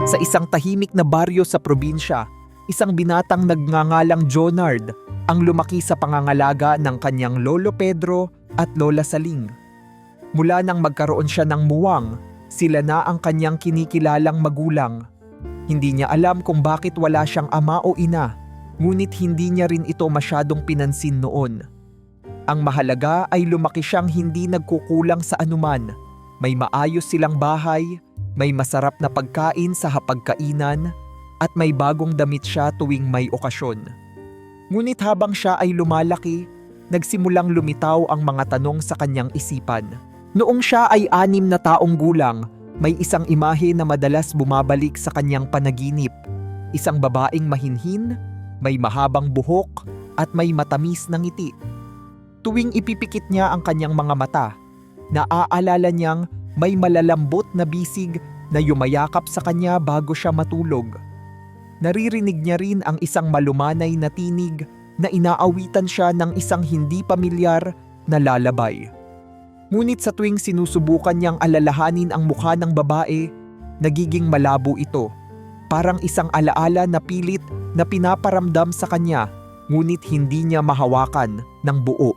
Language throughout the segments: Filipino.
Sa isang tahimik na baryo sa probinsya, isang binatang nagngangalang Jonard ang lumaki sa pangangalaga ng kanyang Lolo Pedro at Lola Saling. Mula nang magkaroon siya ng muwang, sila na ang kanyang kinikilalang magulang. Hindi niya alam kung bakit wala siyang ama o ina, ngunit hindi niya rin ito masyadong pinansin noon. Ang mahalaga ay lumaki siyang hindi nagkukulang sa anuman. May maayos silang bahay, may masarap na pagkain sa hapagkainan, at may bagong damit siya tuwing may okasyon. Ngunit habang siya ay lumalaki, nagsimulang lumitaw ang mga tanong sa kanyang isipan. Noong siya ay 6 na taong gulang, may isang imahe na madalas bumabalik sa kanyang panaginip. Isang babaeng mahinhin, may mahabang buhok, at may matamis na ngiti. Tuwing ipipikit niya ang kanyang mga mata, naaalala niyang may malalambot na bisig na yumayakap sa kanya bago siya matulog. Naririnig niya rin ang isang malumanay na tinig na inaawitan siya ng isang hindi pamilyar na lalabay. Ngunit sa tuwing sinusubukan niyang alalahanin ang mukha ng babae, nagiging malabo ito. Parang isang alaala na pilit na pinaparamdam sa kanya, ngunit hindi niya mahawakan ng buo.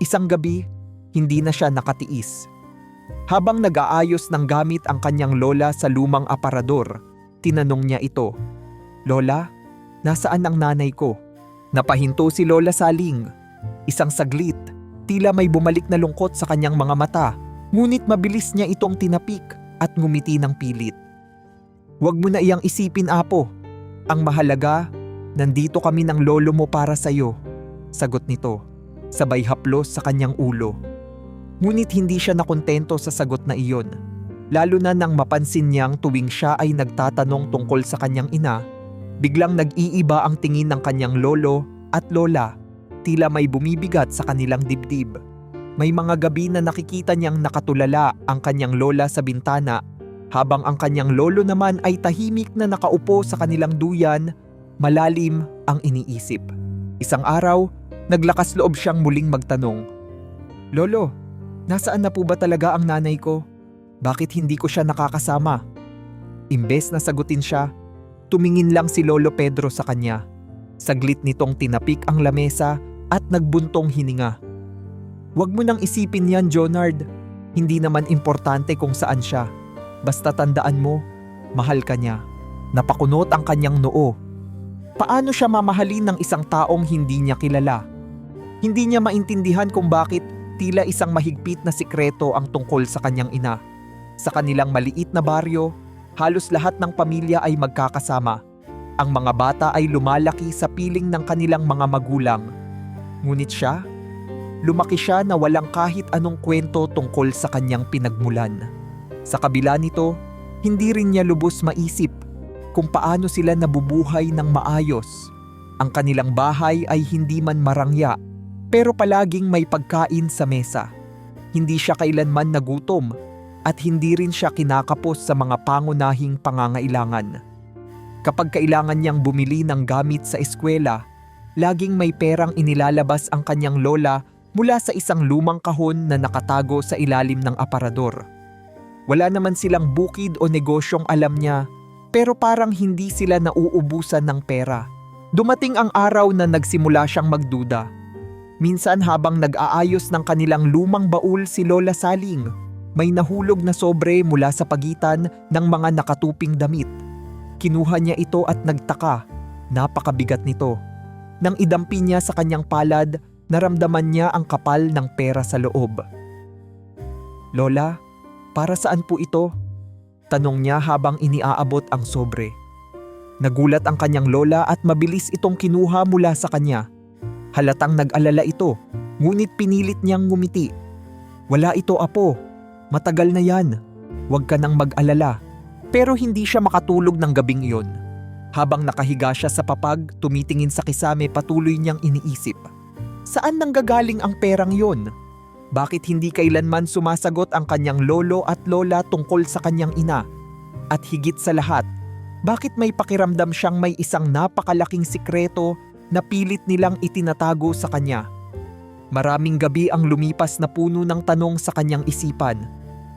Isang gabi, hindi na siya nakatiis. Habang nag-aayos ng gamit ang kanyang lola sa lumang aparador, tinanong niya ito, "Lola, nasaan ang nanay ko?" Napahinto si Lola Saling. Isang saglit, tila may bumalik na lungkot sa kanyang mga mata, ngunit mabilis niya itong tinapik at ngumiti ng pilit. "Huwag mo na iyang isipin, Apo. Ang mahalaga, nandito kami ng lolo mo para sa'yo," sagot nito, sabay haplos sa kanyang ulo. Ngunit hindi siya nakontento sa sagot na iyon, lalo na nang mapansin niyang tuwing siya ay nagtatanong tungkol sa kanyang ina, biglang nag-iiba ang tingin ng kanyang lolo at lola, tila may bumibigat sa kanilang dibdib. May mga gabi na nakikita niyang nakatulala ang kanyang lola sa bintana, habang ang kanyang lolo naman ay tahimik na nakaupo sa kanilang duyan, malalim ang iniisip. Isang araw, naglakas loob siyang muling magtanong, "Lolo, nasaan na po ba talaga ang nanay ko? Bakit hindi ko siya nakakasama?" Imbes na sagutin siya, tumingin lang si Lolo Pedro sa kanya. Saglit nitong tinapik ang lamesa at nagbuntong hininga. "Huwag mo nang isipin yan, Jonard. Hindi naman importante kung saan siya. Basta tandaan mo, mahal ka niya." Napakunot ang kanyang noo. Paano siya mamahalin ng isang taong hindi niya kilala? Hindi niya maintindihan kung bakit tila isang mahigpit na sikreto ang tungkol sa kanyang ina. Sa kanilang maliit na baryo, halos lahat ng pamilya ay magkakasama. Ang mga bata ay lumalaki sa piling ng kanilang mga magulang. Ngunit siya, lumaki siya na walang kahit anong kwento tungkol sa kanyang pinagmulan. Sa kabila nito, hindi rin niya lubos maisip kung paano sila nabubuhay ng maayos. Ang kanilang bahay ay hindi man marangya, pero palaging may pagkain sa mesa. Hindi siya kailanman nagutom at hindi rin siya kinakapos sa mga pangunahing pangangailangan. Kapag kailangan niyang bumili ng gamit sa eskwela, laging may perang inilalabas ang kanyang lola mula sa isang lumang kahon na nakatago sa ilalim ng aparador. Wala naman silang bukid o negosyong alam niya, pero parang hindi sila nauubusan ng pera. Dumating ang araw na nagsimula siyang magduda. Minsan habang nag-aayos ng kanilang lumang baul si Lola Saling, may nahulog na sobre mula sa pagitan ng mga nakatuping damit. Kinuha niya ito at nagtaka, napakabigat nito. Nang idampi niya sa kanyang palad, naramdaman niya ang kapal ng pera sa loob. "Lola, para saan po ito?" tanong niya habang iniaabot ang sobre. Nagulat ang kanyang lola at mabilis itong kinuha mula sa kanya. Halatang nag-alala ito, ngunit pinilit niyang ngumiti. "Wala ito, Apo. Matagal na yan. Huwag ka nang mag-alala." Pero hindi siya makatulog ng gabing iyon. Habang nakahiga siya sa papag, tumitingin sa kisame, patuloy niyang iniisip. Saan nanggagaling ang perang yon? Bakit hindi kailanman sumasagot ang kanyang lolo at lola tungkol sa kanyang ina? At higit sa lahat, bakit may pakiramdam siyang may isang napakalaking sikreto na pilit nilang itinatago sa kanya? Maraming gabi ang lumipas na puno ng tanong sa kanyang isipan.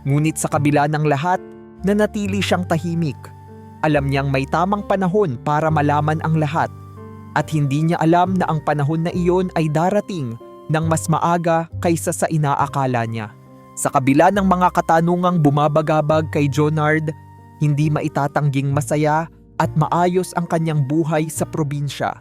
Ngunit sa kabila ng lahat, nanatili siyang tahimik. Alam niyang may tamang panahon para malaman ang lahat. At hindi niya alam na ang panahon na iyon ay darating ng mas maaga kaysa sa inaakala niya. Sa kabila ng mga katanungang bumabagabag kay Jonard, hindi maitatangging masaya at maayos ang kanyang buhay sa probinsya.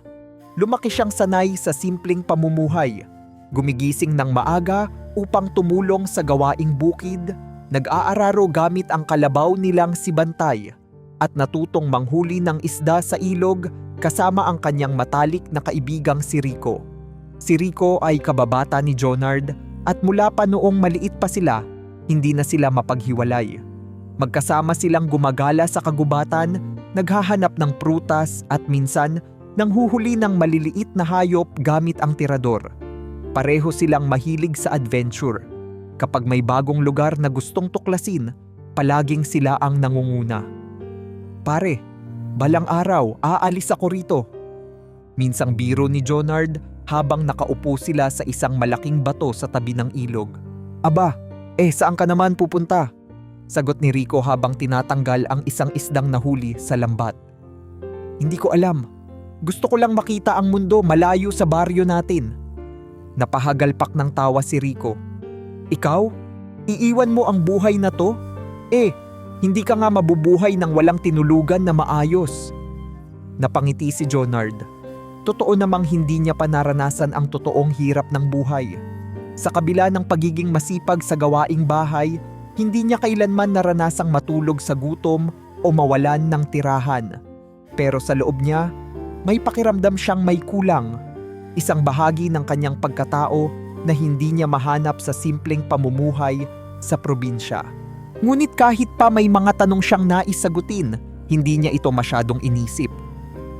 Lumaki siyang sanay sa simpleng pamumuhay. Gumigising ng maaga upang tumulong sa gawaing bukid, nag-aararo gamit ang kalabaw nilang si Bantay, at natutong manghuli ng isda sa ilog kasama ang kanyang matalik na kaibigang si Rico. Si Rico ay kababata ni Jonard at mula pa noong maliit pa sila, hindi na sila mapaghiwalay. Magkasama silang gumagala sa kagubatan, naghahanap ng prutas at minsan nanghuhuli ng maliliit na hayop gamit ang tirador. Pareho silang mahilig sa adventure. Kapag may bagong lugar na gustong tuklasin, palaging sila ang nangunguna. "Pare, balang araw aalis ako rito." Minsang biro ni Jonard habang nakaupo sila sa isang malaking bato sa tabi ng ilog. "Aba, saan ka naman pupunta?" Sagot ni Rico habang tinatanggal ang isang isdang nahuli sa lambat. "Hindi ko alam. Gusto ko lang makita ang mundo malayo sa baryo natin." Napahagalpak ng tawa si Rico. "Ikaw? Iiwan mo ang buhay na to? Hindi ka nga mabubuhay ng walang tinulugan na maayos." Napangiti si Jonard. Totoo namang hindi niya pa naranasan ang totoong hirap ng buhay. Sa kabila ng pagiging masipag sa gawaing bahay, hindi niya kailanman naranasang matulog sa gutom o mawalan ng tirahan. Pero sa loob niya, may pakiramdam siyang may kulang. Isang bahagi ng kanyang pagkatao na hindi niya mahanap sa simpleng pamumuhay sa probinsya. Ngunit kahit pa may mga tanong siyang nais sagutin, hindi niya ito masyadong inisip.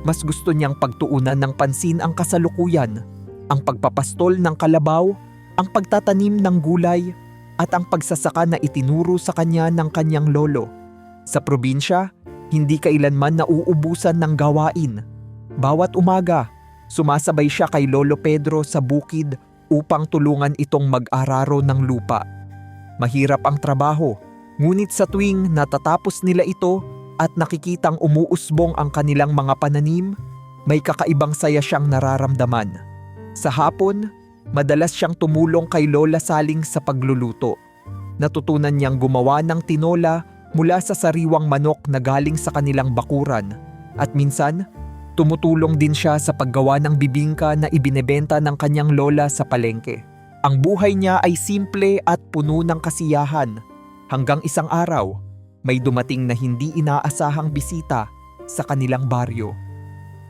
Mas gusto niyang pagtuunan ng pansin ang kasalukuyan, ang pagpapastol ng kalabaw, ang pagtatanim ng gulay, at ang pagsasaka na itinuro sa kanya ng kanyang lolo. Sa probinsya, hindi kailanman nauubusan ng gawain. Bawat umaga, sumasabay siya kay Lolo Pedro sa bukid upang tulungan itong mag-araro ng lupa. Mahirap ang trabaho, ngunit sa tuwing natatapos nila ito at nakikitang umuusbong ang kanilang mga pananim, may kakaibang saya siyang nararamdaman. Sa hapon, madalas siyang tumulong kay Lola Saling sa pagluluto. Natutunan niyang gumawa ng tinola mula sa sariwang manok na galing sa kanilang bakuran, at minsan, tumutulong din siya sa paggawa ng bibingka na ibinebenta ng kanyang lola sa palengke. Ang buhay niya ay simple at puno ng kasiyahan. Hanggang isang araw, may dumating na hindi inaasahang bisita sa kanilang baryo.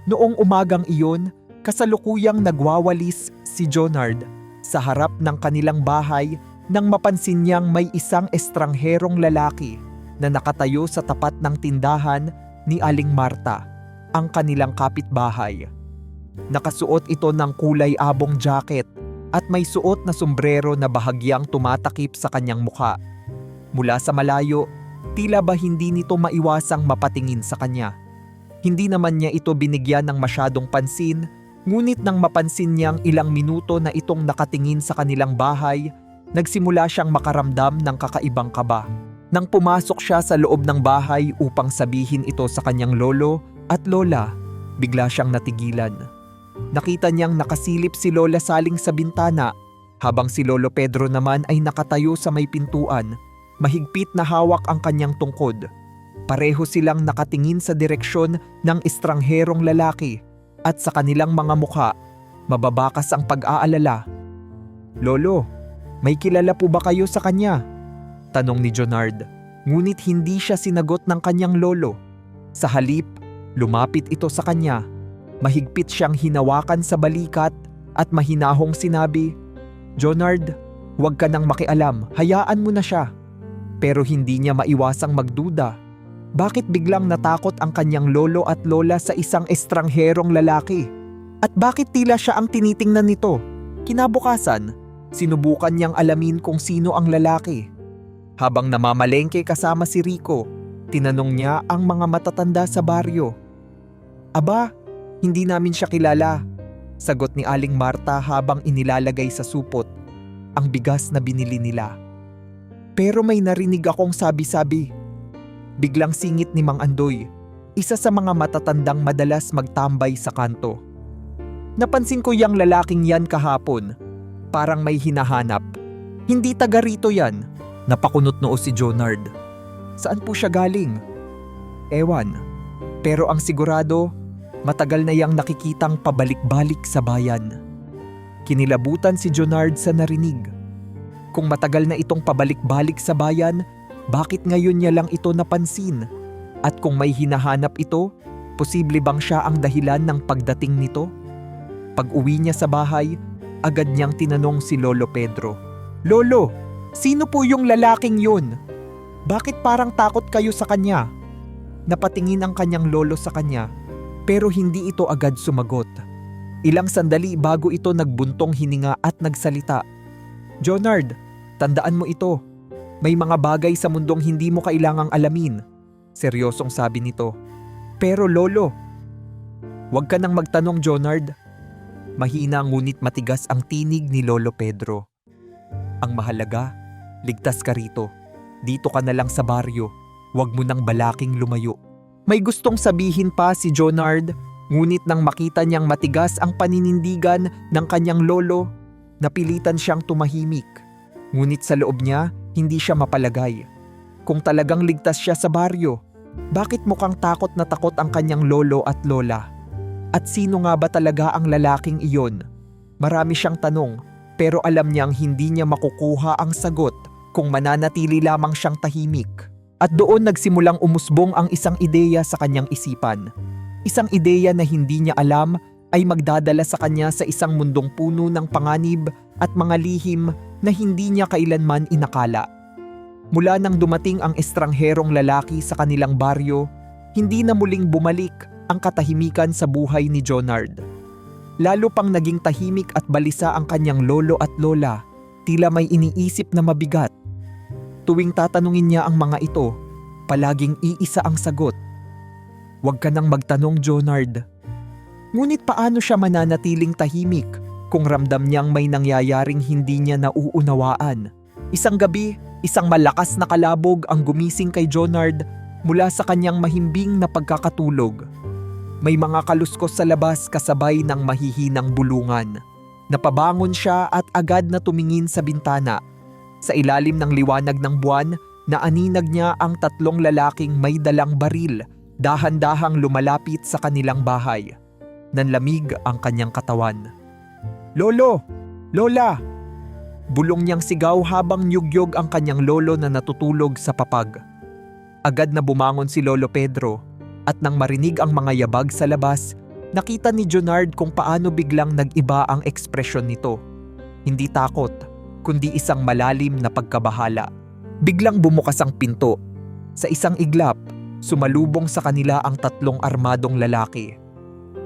Noong umagang iyon, kasalukuyang nagwawalis si Jonard sa harap ng kanilang bahay nang mapansin niyang may isang estrangherong lalaki na nakatayo sa tapat ng tindahan ni Aling Marta, ang kanilang kapitbahay. Nakasuot ito ng kulay abong jacket at may suot na sombrero na bahagyang tumatakip sa kanyang mukha. Mula sa malayo, tila ba hindi nito maiwasang mapatingin sa kanya. Hindi naman niya ito binigyan ng masyadong pansin, ngunit nang mapansin niyang ilang minuto na itong nakatingin sa kanilang bahay, nagsimula siyang makaramdam ng kakaibang kaba. Nang pumasok siya sa loob ng bahay upang sabihin ito sa kanyang lolo at lola, bigla siyang natigilan. Nakita niyang nakasilip si Lola Saling sa bintana, habang si Lolo Pedro naman ay nakatayo sa may pintuan, mahigpit na hawak ang kanyang tungkod. Pareho silang nakatingin sa direksyon ng estrangherong lalaki, at sa kanilang mga mukha, mababakas ang pag-aalala. "Lolo, may kilala po ba kayo sa kanya?" tanong ni Jonard, ngunit hindi siya sinagot ng kanyang lolo. Sa halip, lumapit ito sa kanya. Mahigpit siyang hinawakan sa balikat at mahinahong sinabi, "Jonard, huwag ka nang makialam, hayaan mo na siya." Pero hindi niya maiwasang magduda. Bakit biglang natakot ang kanyang lolo at lola sa isang estrangherong lalaki? At bakit tila siya ang tinitingnan nito? Kinabukasan, sinubukan niyang alamin kung sino ang lalaki. Habang namamalengke kasama si Rico, tinanong niya ang mga matatanda sa baryo. "Aba, hindi namin siya kilala. Sagot ni Aling Marta habang inilalagay sa supot ang bigas na binili nila. Pero may narinig akong sabi-sabi. Biglang singit ni Mang Andoy, isa sa mga matatandang madalas magtambay sa kanto. Napansin ko yang lalaking yan kahapon. Parang may hinahanap. Hindi taga rito yan. Napakunot noo si Jonard. Saan po siya galing? Ewan. Pero ang sigurado, matagal na yang nakikitang pabalik-balik sa bayan. Kinilabutan si Jonard sa narinig. Kung matagal na itong pabalik-balik sa bayan, bakit ngayon niya lang ito napansin? At kung may hinahanap ito, posible bang siya ang dahilan ng pagdating nito? Pag-uwi niya sa bahay, agad niyang tinanong si Lolo Pedro. Lolo, sino po yung lalaking yun? Bakit parang takot kayo sa kanya? Napatingin ang kanyang lolo sa kanya, pero hindi ito agad sumagot. Ilang sandali bago ito nagbuntong hininga at nagsalita. Jonard, tandaan mo ito. May mga bagay sa mundong hindi mo kailangang alamin. Seryosong sabi nito. Pero lolo, huwag ka nang magtanong, Jonard. Mahina ngunit matigas ang tinig ni Lolo Pedro. Ang mahalaga, ligtas ka rito. Dito ka na lang sa baryo. Huwag mo nang balaking lumayo. May gustong sabihin pa si Jonard, ngunit nang makita niyang matigas ang paninindigan ng kanyang lolo, napilitan siyang tumahimik. Ngunit sa loob niya, hindi siya mapalagay. Kung talagang ligtas siya sa baryo, bakit mukhang takot na takot ang kanyang lolo at lola? At sino nga ba talaga ang lalaking iyon? Marami siyang tanong, pero alam niyang hindi niya makukuha ang sagot kung mananatili lamang siyang tahimik. At doon nagsimulang umusbong ang isang ideya sa kanyang isipan. Isang ideya na hindi niya alam ay magdadala sa kanya sa isang mundong puno ng panganib at mga lihim na hindi niya kailanman inakala. Mula nang dumating ang estrangherong lalaki sa kanilang baryo, hindi na muling bumalik ang katahimikan sa buhay ni Jonard. Lalo pang naging tahimik at balisa ang kanyang lolo at lola, tila may iniisip na mabigat. Tuwing tatanungin niya ang mga ito, palaging iisa ang sagot. Huwag ka nang magtanong, Jonard. Ngunit paano siya mananatiling tahimik kung ramdam niyang may nangyayaring hindi niya nauunawaan? Isang gabi, isang malakas na kalabog ang gumising kay Jonard mula sa kanyang mahimbing na pagkakatulog. May mga kaluskos sa labas kasabay ng mahihinang bulungan. Napabangon siya at agad na tumingin sa bintana. Sa ilalim ng liwanag ng buwan, naaninag niya ang tatlong lalaking may dalang baril, dahan-dahang lumalapit sa kanilang bahay. Nanlamig ang kanyang katawan. Lolo! Lola! Bulong niyang sigaw habang nyugyog ang kanyang lolo na natutulog sa papag. Agad na bumangon si Lolo Pedro at nang marinig ang mga yabag sa labas, nakita ni Jonard kung paano biglang nag-iba ang ekspresyon nito. Hindi takot, kundi isang malalim na pagkabahala. Biglang bumukas ang pinto. Sa isang iglap, sumalubong sa kanila ang tatlong armadong lalaki.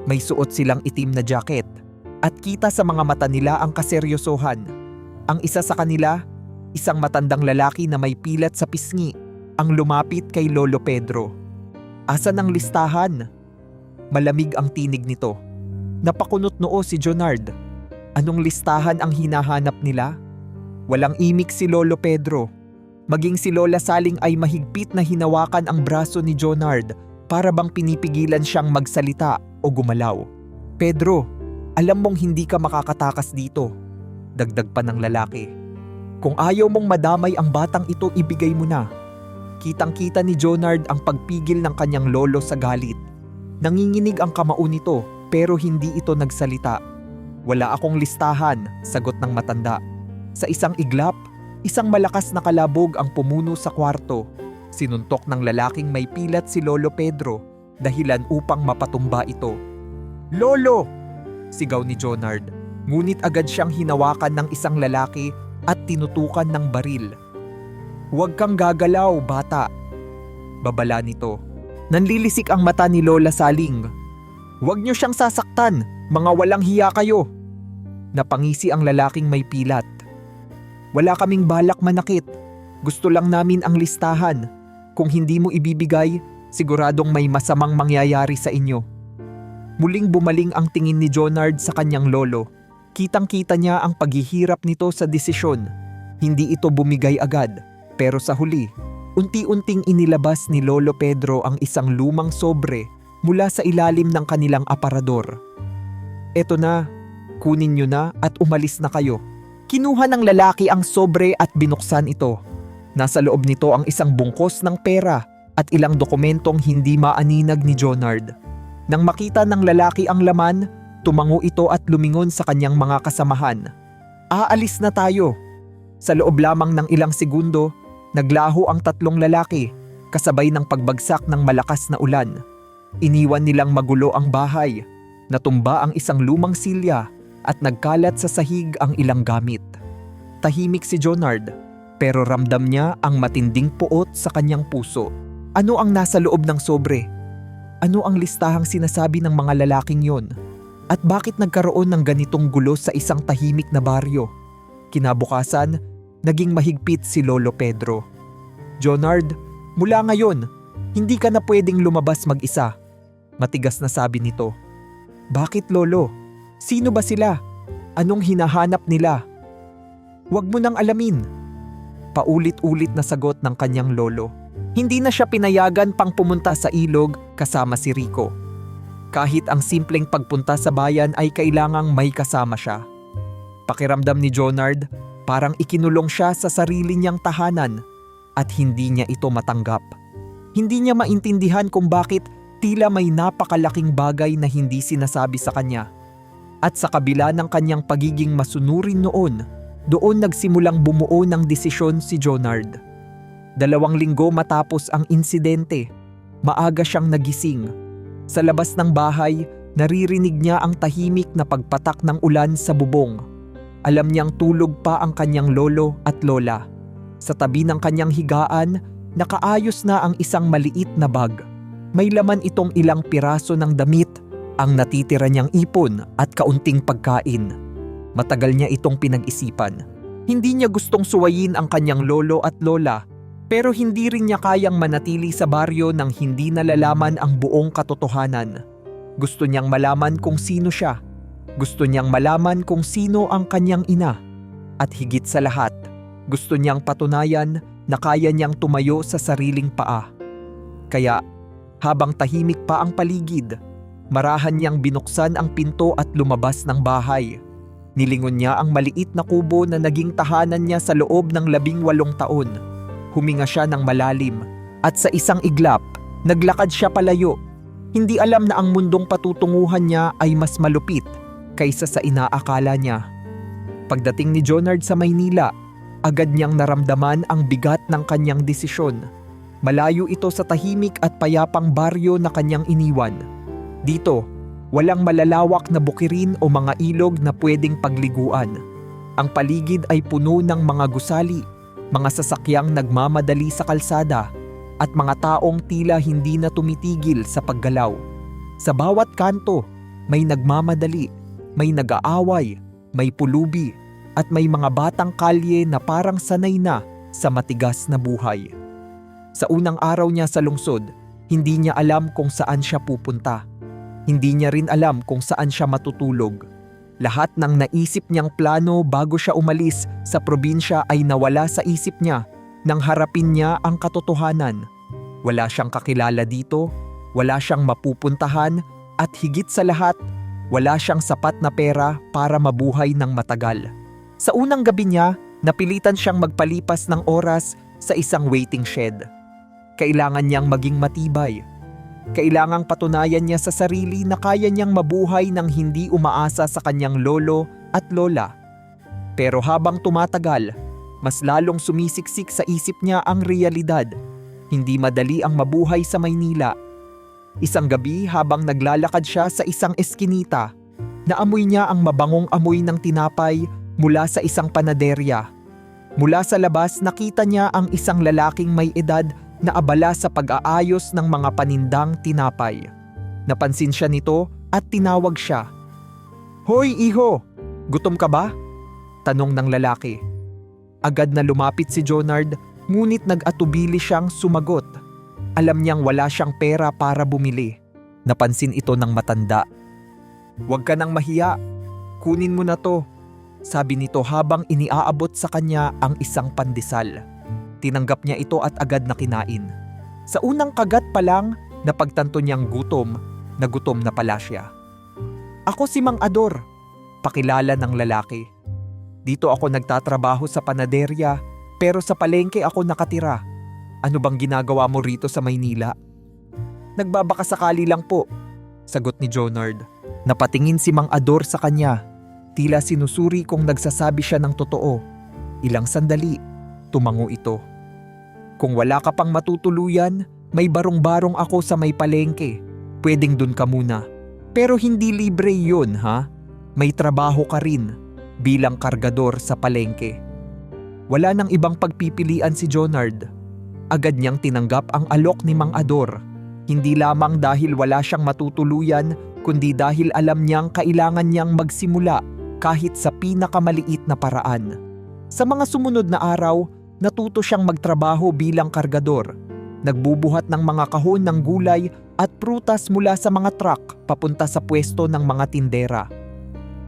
May suot silang itim na jacket at kita sa mga mata nila ang kaseryosohan. Ang isa sa kanila, isang matandang lalaki na may pilat sa pisngi, ang lumapit kay Lolo Pedro. Asan ang listahan? Malamig ang tinig nito. Napakunot noo si Jonard. Anong listahan ang hinahanap nila? Walang imik si Lolo Pedro. Maging si Lola Saling ay mahigpit na hinawakan ang braso ni Jonard para bang pinipigilan siyang magsalita o gumalaw. Pedro, alam mong hindi ka makakatakas dito. Dagdag pa ng lalaki. Kung ayaw mong madamay ang batang ito, ibigay mo na. Kitang-kita ni Jonard ang pagpigil ng kanyang lolo sa galit. Nanginginig ang kamao nito pero hindi ito nagsalita. Wala akong listahan, sagot ng matanda. Sa isang iglap, isang malakas na kalabog ang pumuno sa kwarto. Sinuntok ng lalaking may pilat si Lolo Pedro, dahilan upang mapatumba ito. Lolo! Sigaw ni Jonard, ngunit agad siyang hinawakan ng isang lalaki at tinutukan ng baril. Huwag kang gagalaw, bata. Babala nito. Nanlilisik ang mata ni Lola Saling. Huwag niyo siyang sasaktan, mga walang hiya kayo. Napangisi ang lalaking may pilat. Wala kaming balak manakit. Gusto lang namin ang listahan. Kung hindi mo ibibigay, siguradong may masamang mangyayari sa inyo. Muling bumaling ang tingin ni Jonard sa kanyang lolo. Kitang-kita niya ang paghihirap nito sa desisyon. Hindi ito bumigay agad, pero sa huli, unti-unting inilabas ni Lolo Pedro ang isang lumang sobre mula sa ilalim ng kanilang aparador. "Eto na, kunin nyo na at umalis na kayo." Kinuha ng lalaki ang sobre at binuksan ito. Nasa loob nito ang isang bungkos ng pera at ilang dokumentong hindi maaninag ni Jonard. Nang makita ng lalaki ang laman, tumango ito at lumingon sa kanyang mga kasamahan. "Aalis na tayo." Sa loob lamang ng ilang segundo, naglaho ang tatlong lalaki kasabay ng pagbagsak ng malakas na ulan. Iniwan nilang magulo ang bahay, natumba ang isang lumang silya at nagkalat sa sahig ang ilang gamit. Tahimik si Jonard, pero ramdam niya ang matinding puot sa kanyang puso. Ano ang nasa loob ng sobre? Ano ang listahang sinasabi ng mga lalaking yon? At bakit nagkaroon ng ganitong gulo sa isang tahimik na baryo? Kinabukasan, naging mahigpit si Lolo Pedro. "Jonard, mula ngayon, hindi ka na pwedeng lumabas mag-isa." Matigas na sabi nito. "Bakit, Lolo? Sino ba sila? Anong hinahanap nila?" "Huwag mo nang alamin." Paulit-ulit na sagot ng kanyang lolo. Hindi na siya pinayagan pang pumunta sa ilog kasama si Rico. Kahit ang simpleng pagpunta sa bayan ay kailangang may kasama siya. Pakiramdam ni Jonard, parang ikinulong siya sa sarili niyang tahanan at hindi niya ito matanggap. Hindi niya maintindihan kung bakit tila may napakalaking bagay na hindi sinasabi sa kanya. At sa kabila ng kanyang pagiging masunurin noon, doon nagsimulang bumuo ng desisyon si Jonard. 2 linggo matapos ang insidente, maaga siyang nagising. Sa labas ng bahay, naririnig niya ang tahimik na pagpatak ng ulan sa bubong. Alam niyang tulog pa ang kanyang lolo at lola. Sa tabi ng kanyang higaan, nakaayos na ang isang maliit na bag. May laman itong ilang piraso ng damit, ang natitira niyang ipon at kaunting pagkain. Matagal niya itong pinag-isipan. Hindi niya gustong suwayin ang kanyang lolo at lola, pero hindi rin niya kayang manatili sa baryo nang hindi nalalaman ang buong katotohanan. Gusto niyang malaman kung sino siya. Gusto niyang malaman kung sino ang kanyang ina. At higit sa lahat, gusto niyang patunayan na kaya niyang tumayo sa sariling paa. Kaya, habang tahimik pa ang paligid, marahan niyang binuksan ang pinto at lumabas ng bahay. Nilingon niya ang maliit na kubo na naging tahanan niya sa loob ng 18 taon. Huminga siya ng malalim at sa isang iglap, naglakad siya palayo. Hindi alam na ang mundong patutunguhan niya ay mas malupit kaysa sa inaakala niya. Pagdating ni Jonard sa Maynila, agad niyang naramdaman ang bigat ng kanyang desisyon. Malayo ito sa tahimik at payapang baryo na kanyang iniwan. Dito, walang malalawak na bukirin o mga ilog na pwedeng pagliguan. Ang paligid ay puno ng mga gusali, mga sasakyang nagmamadali sa kalsada, at mga taong tila hindi na tumitigil sa paggalaw. Sa bawat kanto, may nagmamadali, may nag-aaway, may pulubi, at may mga batang kalye na parang sanay na sa matigas na buhay. Sa unang araw niya sa lungsod, hindi niya alam kung saan siya pupunta. Hindi niya rin alam kung saan siya matutulog. Lahat ng naisip niyang plano bago siya umalis sa probinsya ay nawala sa isip niya nang harapin niya ang katotohanan. Wala siyang kakilala dito, wala siyang mapupuntahan, at higit sa lahat, wala siyang sapat na pera para mabuhay ng matagal. Sa unang gabi niya, napilitan siyang magpalipas ng oras sa isang waiting shed. Kailangan niyang maging matibay. Kailangang patunayan niya sa sarili na kaya niyang mabuhay nang hindi umaasa sa kanyang lolo at lola. Pero habang tumatagal, mas lalong sumisiksik sa isip niya ang realidad. Hindi madali ang mabuhay sa Maynila. Isang gabi habang naglalakad siya sa isang eskinita, naamoy niya ang mabangong amoy ng tinapay mula sa isang panaderya. Mula sa labas nakita niya ang isang lalaking may edad na abala sa pag-aayos ng mga panindang tinapay. Napansin siya nito at tinawag siya. "Hoy, iho! Gutom ka ba?" tanong ng lalaki. Agad na lumapit si Jonard, ngunit nag-atubili siyang sumagot. Alam niyang wala siyang pera para bumili. Napansin ito ng matanda. "Huwag ka nang mahiya. Kunin mo na to," sabi nito habang iniaabot sa kanya ang isang pandesal. Tinanggap niya ito at agad na kinain. Sa unang kagat pa lang, napagtanto niyang gutom na pala siya. "Ako si Mang Ador," pakilala ng lalaki. "Dito ako nagtatrabaho sa panaderya, pero sa palengke ako nakatira. Ano bang ginagawa mo rito sa Maynila?" "Nagbabakasakali lang po," sagot ni Jonard. Napatingin si Mang Ador sa kanya. Tila sinusuri kung nagsasabi siya ng totoo. Ilang sandali, tumango ito. "Kung wala ka pang matutuluyan, may barong-barong ako sa may palengke. Pwedeng dun ka muna. Pero hindi libre yun, ha? May trabaho ka rin bilang kargador sa palengke." Wala nang ibang pagpipilian si Jonard. Agad niyang tinanggap ang alok ni Mang Ador. Hindi lamang dahil wala siyang matutuluyan, kundi dahil alam niyang kailangan niyang magsimula kahit sa pinakamaliit na paraan. Sa mga sumunod na araw, natuto siyang magtrabaho bilang kargador. Nagbubuhat ng mga kahon ng gulay at prutas mula sa mga truck papunta sa pwesto ng mga tindera.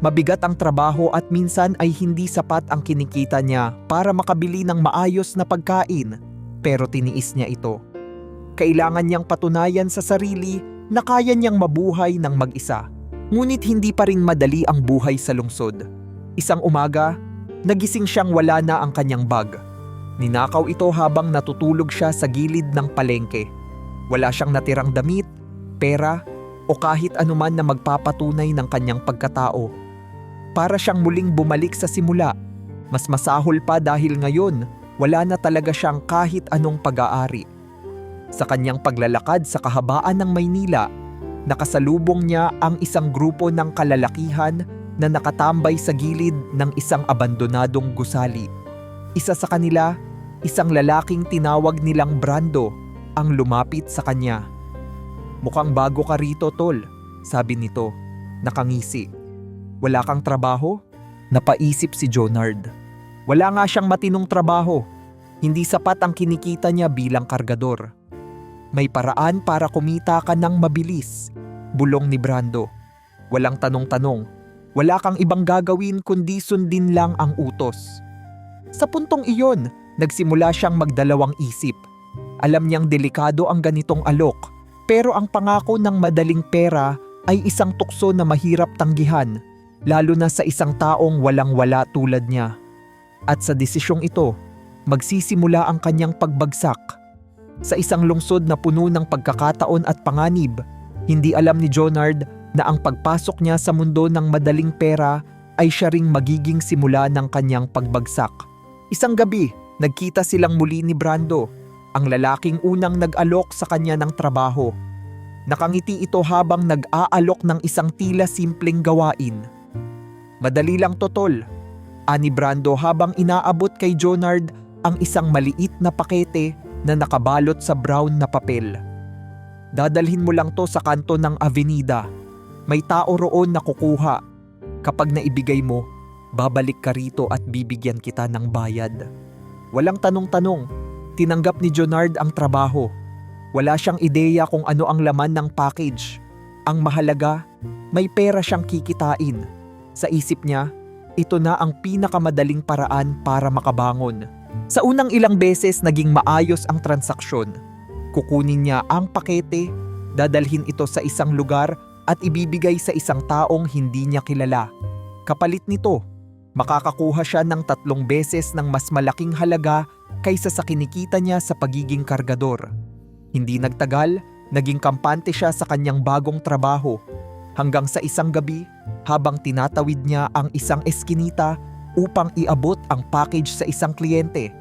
Mabigat ang trabaho at minsan ay hindi sapat ang kinikita niya para makabili ng maayos na pagkain, pero tiniis niya ito. Kailangan niyang patunayan sa sarili na kaya niyang mabuhay ng mag-isa. Ngunit hindi pa rin madali ang buhay sa lungsod. Isang umaga, nagising siyang wala na ang kanyang bag. Ninakaw ito habang natutulog siya sa gilid ng palengke. Wala siyang natirang damit, pera, o kahit anuman na magpapatunay ng kanyang pagkatao. Para siyang muling bumalik sa simula. Mas masahol pa dahil ngayon, wala na talaga siyang kahit anong pag-aari. Sa kanyang paglalakad sa kahabaan ng Maynila, nakasalubong niya ang isang grupo ng kalalakihan na nakatambay sa gilid ng isang abandonadong gusali. Isa sa kanila, isang lalaking tinawag nilang Brando, ang lumapit sa kanya. "Mukhang bago ka rito, tol," sabi nito. Nakangisi. "Wala kang trabaho?" Napaisip si Jonard. Wala nga siyang matinong trabaho. Hindi sapat ang kinikita niya bilang kargador. "May paraan para kumita ka ng mabilis," bulong ni Brando. "Walang tanong-tanong. Wala kang ibang gagawin kundi sundin lang ang utos." Sa puntong iyon, nagsimula siyang magdalawang isip. Alam niyang delikado ang ganitong alok, pero ang pangako ng madaling pera ay isang tukso na mahirap tanggihan, lalo na sa isang taong walang-wala tulad niya. At sa desisyong ito, magsisimula ang kanyang pagbagsak. Sa isang lungsod na puno ng pagkakataon at panganib, hindi alam ni Jonard na ang pagpasok niya sa mundo ng madaling pera ay siya ring magiging simula ng kanyang pagbagsak. Isang gabi, nagkita silang muli ni Brando, ang lalaking unang nag-alok sa kanya ng trabaho. Nakangiti ito habang nag-aalok ng isang tila simpleng gawain. "Madali lang to, tol," ani Brando habang inaabot kay Jonard ang isang maliit na pakete na nakabalot sa brown na papel. "Dadalhin mo lang to sa kanto ng avenida. May tao roon na kukuha. Kapag naibigay mo, babalik ka rito at bibigyan kita ng bayad." Walang tanong-tanong, tinanggap ni Jonard ang trabaho. Wala siyang ideya kung ano ang laman ng package. Ang mahalaga, may pera siyang kikitain. Sa isip niya, ito na ang pinakamadaling paraan para makabangon. Sa unang ilang beses naging maayos ang transaksyon. Kukunin niya ang pakete, dadalhin ito sa isang lugar at ibibigay sa isang taong hindi niya kilala. Kapalit nito, makakakuha siya ng 3 beses ng mas malaking halaga kaysa sa kinikita niya sa pagiging kargador. Hindi nagtagal, naging kampante siya sa kanyang bagong trabaho. Hanggang sa isang gabi, habang tinatawid niya ang isang eskinita upang iabot ang package sa isang kliyente,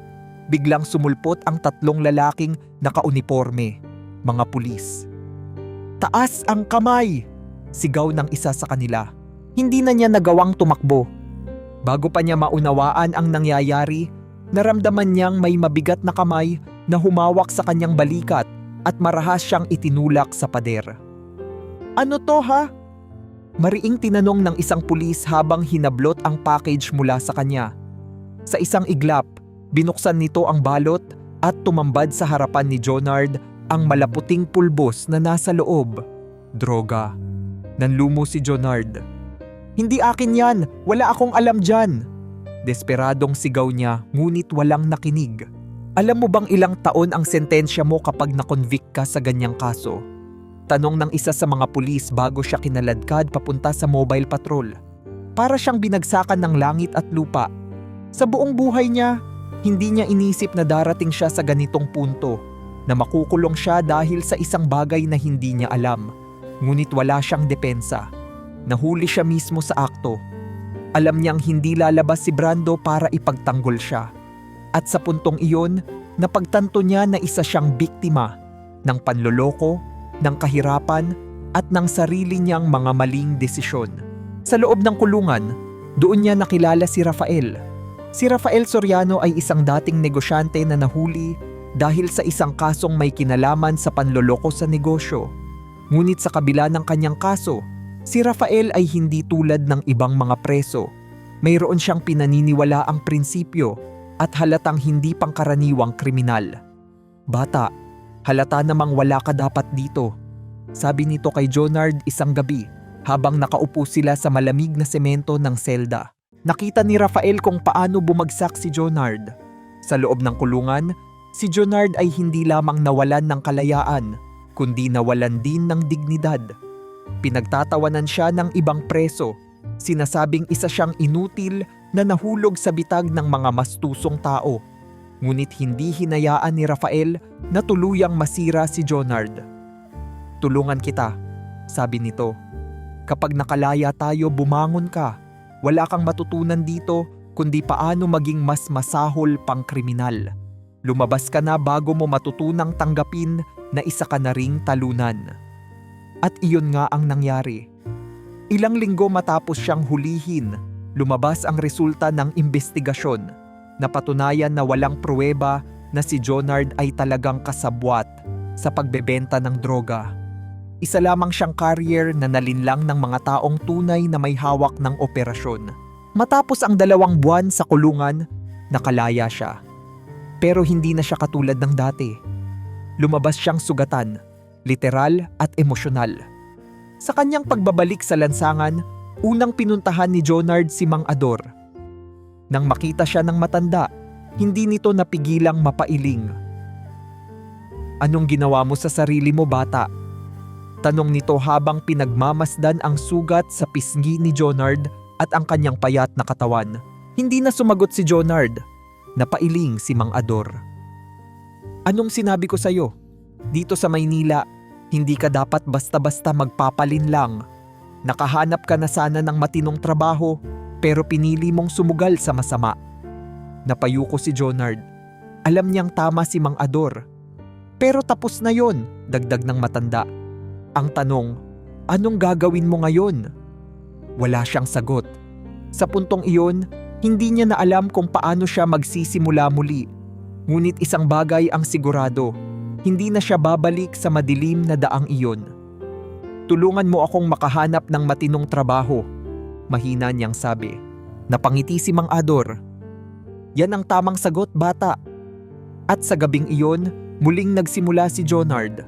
biglang sumulpot ang 3 lalaking nakauniporme, mga pulis. "Taas ang kamay!" sigaw ng isa sa kanila. Hindi na niya nagawang tumakbo. Bago pa niya maunawaan ang nangyayari, naramdaman niyang may mabigat na kamay na humawak sa kanyang balikat at marahas siyang itinulak sa pader. "Ano to, ha?" Mariing tinanong ng isang pulis habang hinablot ang package mula sa kanya. Sa isang iglap, binuksan nito ang balot at tumambad sa harapan ni Jonard ang malaputing pulbos na nasa loob. Droga. Nanlumo si Jonard. Hindi akin yan! Wala akong alam dyan! Desperadong sigaw niya ngunit walang nakinig. Alam mo bang ilang taon ang sentensya mo kapag na-convict ka sa ganyang kaso? Tanong ng isa sa mga pulis bago siya kinaladkad papunta sa mobile patrol. Para siyang binagsakan ng langit at lupa. Sa buong buhay niya, hindi niya inisip na darating siya sa ganitong punto, na makukulong siya dahil sa isang bagay na hindi niya alam. Ngunit wala siyang depensa. Nahuli siya mismo sa akto. Alam niyang hindi lalabas si Brando para ipagtanggol siya. At sa puntong iyon, napagtanto niya na isa siyang biktima ng panloloko, ng kahirapan at ng sarili niyang mga maling desisyon. Sa loob ng kulungan, doon niya nakilala si Rafael. Si Rafael Soriano ay isang dating negosyante na nahuli dahil sa isang kasong may kinalaman sa panloloko sa negosyo. Ngunit sa kabila ng kanyang kaso, si Rafael ay hindi tulad ng ibang mga preso. Mayroon siyang pinaniniwalaang prinsipyo at halatang hindi pangkaraniwang kriminal. Bata, halata namang wala ka dapat dito. Sabi nito kay Jonard isang gabi habang nakaupo sila sa malamig na semento ng selda. Nakita ni Rafael kung paano bumagsak si Jonard. Sa loob ng kulungan, si Jonard ay hindi lamang nawalan ng kalayaan, kundi nawalan din ng dignidad. Pinagtatawanan siya ng ibang preso, sinasabing isa siyang inutil na nahulog sa bitag ng mga mastusong tao. Ngunit hindi hinayaan ni Rafael na tuluyang masira si Jonard. Tulungan kita, sabi nito. Kapag nakalaya tayo, bumangon ka. Wala kang matutunan dito kundi paano maging mas masahol pang kriminal. Lumabas ka na bago mo matutunang tanggapin na isa ka na ring talunan. At iyon nga ang nangyari. Ilang linggo matapos siyang hulihin, lumabas ang resulta ng investigasyon. Napatunayan na walang pruweba na si Jonard ay talagang kasabwat sa pagbebenta ng droga. Isa lamang siyang carrier na nalinlang ng mga taong tunay na may hawak ng operasyon. Matapos ang 2 buwan sa kulungan, nakalaya siya. Pero hindi na siya katulad ng dati. Lumabas siyang sugatan, literal at emosyonal. Sa kanyang pagbabalik sa lansangan, unang pinuntahan ni Jonard si Mang Ador. Nang makita siya ng matanda, hindi nito napigilang mapailing. Anong ginawa mo sa sarili mo, bata? Tanong nito habang pinagmamasdan ang sugat sa pisngi ni Jonard at ang kanyang payat na katawan. Hindi na sumagot si Jonard. Napailing si Mang Ador. Anong sinabi ko sa'yo? Dito sa Maynila, hindi ka dapat basta-basta magpapalin lang. Nakahanap ka na sana ng matinong trabaho pero pinili mong sumugal sa masama. Napayuko si Jonard. Alam niyang tama si Mang Ador. Pero tapos na yon, dagdag ng matanda. Ang tanong, anong gagawin mo ngayon? Wala siyang sagot. Sa puntong iyon, hindi niya na alam kung paano siya magsisimula muli. Ngunit isang bagay ang sigurado, hindi na siya babalik sa madilim na daang iyon. Tulungan mo akong makahanap ng matinong trabaho, mahina niyang sabi. Napangiti si Mang Ador. Yan ang tamang sagot, bata. At sa gabing iyon, muling nagsimula si Jonard.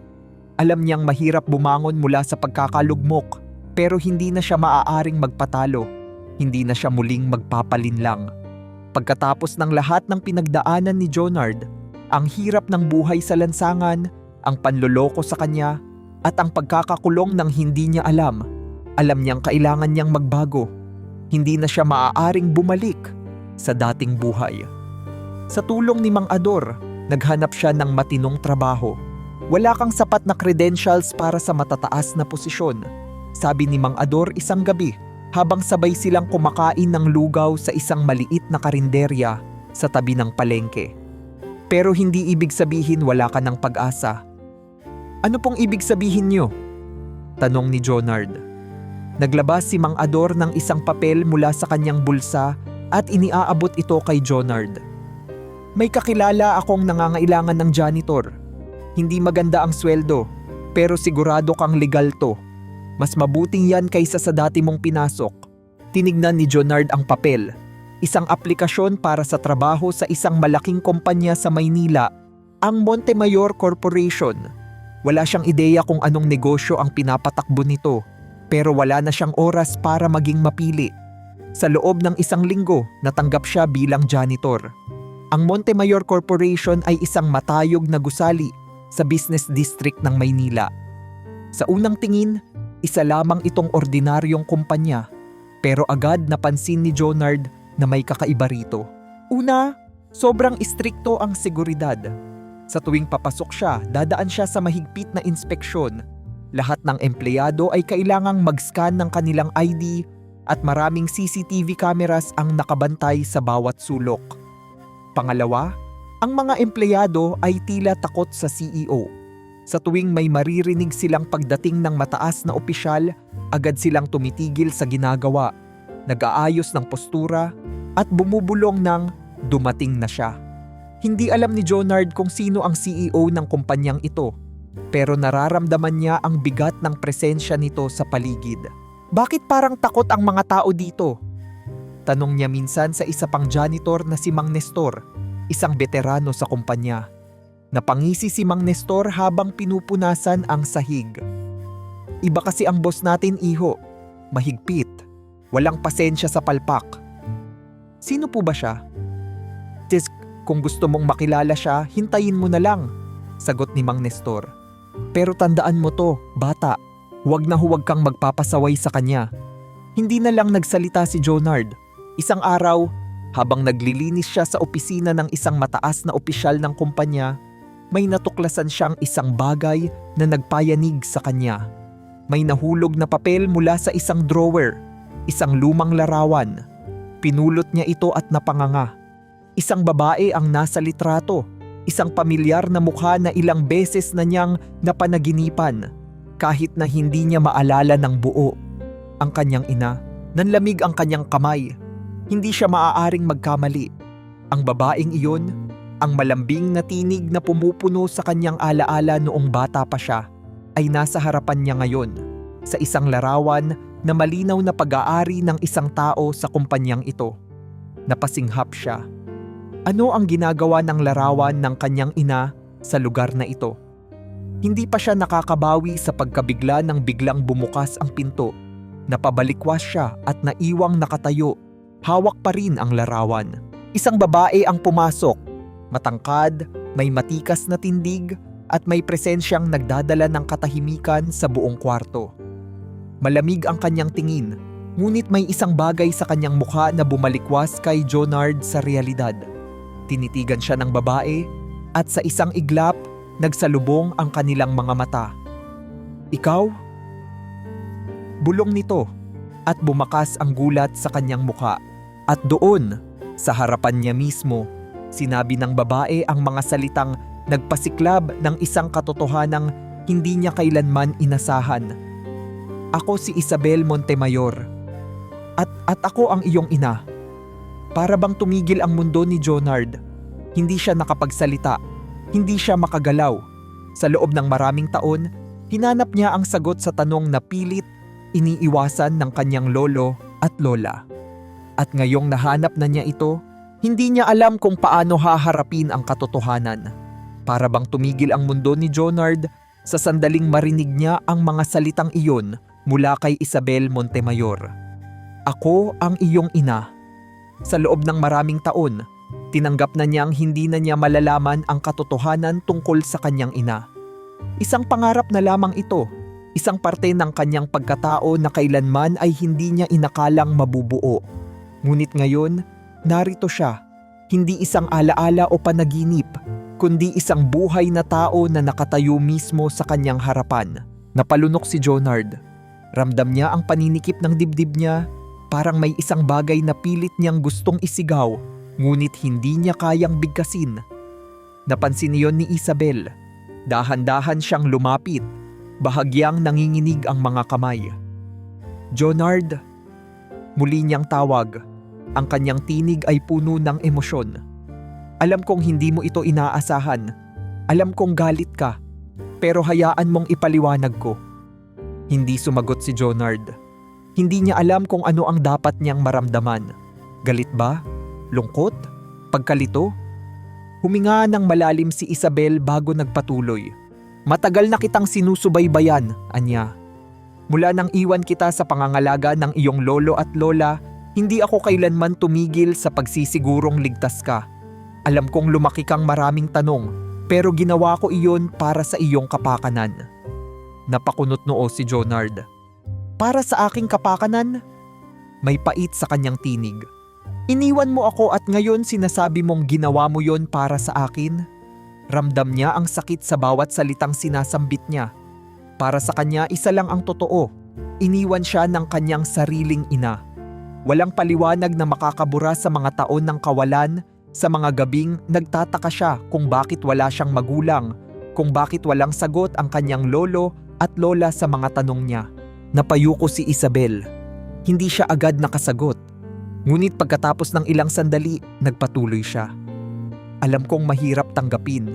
Alam niyang mahirap bumangon mula sa pagkakalugmok, pero hindi na siya maaaring magpatalo. Hindi na siya muling magpapalinlang. Pagkatapos ng lahat ng pinagdaanan ni Jonard, ang hirap ng buhay sa lansangan, ang panloloko sa kanya, at ang pagkakakulong ng hindi niya alam niyang kailangan niyang magbago. Hindi na siya maaaring bumalik sa dating buhay. Sa tulong ni Mang Ador, naghanap siya ng matinong trabaho. Wala kang sapat na credentials para sa matataas na posisyon, sabi ni Mang Ador isang gabi habang sabay silang kumakain ng lugaw sa isang maliit na karinderya sa tabi ng palengke. Pero hindi ibig sabihin wala ka ng pag-asa. Ano pong ibig sabihin niyo? Tanong ni Jonard. Naglabas si Mang Ador ng isang papel mula sa kanyang bulsa at iniaabot ito kay Jonard. May kakilala akong nangangailangan ng janitor. Hindi maganda ang sweldo, pero sigurado kang legal to. Mas mabuting yan kaysa sa dati mong pinasok. Tinignan ni Jonard ang papel. Isang aplikasyon para sa trabaho sa isang malaking kumpanya sa Maynila, ang Montemayor Corporation. Wala siyang ideya kung anong negosyo ang pinapatakbo nito. Pero wala na siyang oras para maging mapili. Sa loob ng 1 linggo, natanggap siya bilang janitor. Ang Montemayor Corporation ay isang matayog na gusali sa business district ng Maynila. Sa unang tingin, isa lamang itong ordinaryong kumpanya, pero agad napansin ni Jonard na may kakaiba rito. Una, sobrang istrikto ang seguridad. Sa tuwing papasok siya, dadaan siya sa mahigpit na inspeksyon. Lahat ng empleyado ay kailangang mag-scan ng kanilang ID at maraming CCTV cameras ang nakabantay sa bawat sulok. Pangalawa, ang mga empleyado ay tila takot sa CEO. Sa tuwing may maririnig silang pagdating ng mataas na opisyal, agad silang tumitigil sa ginagawa, nag-aayos ng postura at bumubulong ng dumating na siya. Hindi alam ni Jonard kung sino ang CEO ng kumpanyang ito, pero nararamdaman niya ang bigat ng presensya nito sa paligid. Bakit parang takot ang mga tao dito? Tanong niya minsan sa isa pang janitor na si Mang Nestor, isang veterano sa kumpanya. Napangisi si Mang Nestor habang pinupunasan ang sahig. Iba kasi ang boss natin, iho. Mahigpit. Walang pasensya sa palpak. Sino po ba siya? Tisk, kung gusto mong makilala siya, hintayin mo na lang, sagot ni Mang Nestor. Pero tandaan mo to, bata, huwag na huwag kang magpapasaway sa kanya. Hindi na lang nagsalita si Jonard. Isang araw, habang naglilinis siya sa opisina ng isang mataas na opisyal ng kumpanya, may natuklasan siyang isang bagay na nagpayanig sa kanya. May nahulog na papel mula sa isang drawer, isang lumang larawan. Pinulot niya ito at napanganga. Isang babae ang nasa litrato, isang pamilyar na mukha na ilang beses na niyang napanaginipan, kahit na hindi niya maalala ng buo. Ang kanyang ina, nanlamig ang kanyang kamay. Hindi siya maaaring magkamali. Ang babaeng iyon, ang malambing na tinig na pumupuno sa kanyang alaala noong bata pa siya, ay nasa harapan niya ngayon, sa isang larawan na malinaw na pag-aari ng isang tao sa kumpanyang ito. Napasinghap siya. Ano ang ginagawa ng larawan ng kanyang ina sa lugar na ito? Hindi pa siya nakakabawi sa pagkabigla nang biglang bumukas ang pinto. Napabalikwas siya at naiwang nakatayo. Hawak pa rin ang larawan. Isang babae ang pumasok. Matangkad, may matikas na tindig at may presensyang nagdadala ng katahimikan sa buong kwarto. Malamig ang kanyang tingin, ngunit may isang bagay sa kanyang mukha na bumalikwas kay Jonard sa realidad. Tinitigan siya ng babae at sa isang iglap, nagsalubong ang kanilang mga mata. Ikaw? Bulong nito at bumakas ang gulat sa kanyang mukha. At doon, sa harapan niya mismo, sinabi ng babae ang mga salitang nagpasiklab ng isang katotohanang hindi niya kailanman inasahan. Ako si Isabel Montemayor. At ako ang iyong ina. Para bang tumigil ang mundo ni Jonard. Hindi siya nakapagsalita. Hindi siya makagalaw. Sa loob ng maraming taon, hinanap niya ang sagot sa tanong na pilit iniiwasan ng kanyang lolo at lola. At ngayong nahanap na niya ito, hindi niya alam kung paano haharapin ang katotohanan. Para bang tumigil ang mundo ni Jonard sa sandaling marinig niya ang mga salitang iyon mula kay Isabel Montemayor. Ako ang iyong ina. Sa loob ng maraming taon, tinanggap na niyang hindi na niya malalaman ang katotohanan tungkol sa kanyang ina. Isang pangarap na lamang ito, isang parte ng kanyang pagkatao na kailanman ay hindi niya inakalang mabubuo. Ngunit ngayon, narito siya, hindi isang alaala o panaginip, kundi isang buhay na tao na nakatayo mismo sa kanyang harapan. Napalunok si Jonard. Ramdam niya ang paninikip ng dibdib niya, parang may isang bagay na pilit niyang gustong isigaw, ngunit hindi niya kayang bigkasin. Napansin niyon ni Isabel. Dahan-dahan siyang lumapit, bahagyang nanginginig ang mga kamay. Jonard, muli niyang tawag. Ang kanyang tinig ay puno ng emosyon. Alam kong hindi mo ito inaasahan. Alam kong galit ka. Pero hayaan mong ipaliwanag ko. Hindi sumagot si Jonard. Hindi niya alam kung ano ang dapat niyang maramdaman. Galit ba? Lungkot? Pagkalito? Huminga ng malalim si Isabel bago nagpatuloy. Matagal na kitang sinusubaybayan, anya. Mula nang iwan kita sa pangangalaga ng iyong lolo at lola, hindi ako kailanman tumigil sa pagsisigurong ligtas ka. Alam kong lumaki kang maraming tanong, pero ginawa ko iyon para sa iyong kapakanan. Napakunot noo si Jonard. Para sa aking kapakanan? May pait sa kanyang tinig. Iniwan mo ako at ngayon sinasabi mong ginawa mo yon para sa akin? Ramdam niya ang sakit sa bawat salitang sinasambit niya. Para sa kanya, isa lang ang totoo. Iniwan siya ng kanyang sariling ina. Walang paliwanag na makakabura sa mga taon ng kawalan, sa mga gabing nagtataka siya kung bakit wala siyang magulang, kung bakit walang sagot ang kanyang lolo at lola sa mga tanong niya. Napayuko si Isabel. Hindi siya agad nakasagot. Ngunit pagkatapos ng ilang sandali, nagpatuloy siya. Alam kong mahirap tanggapin,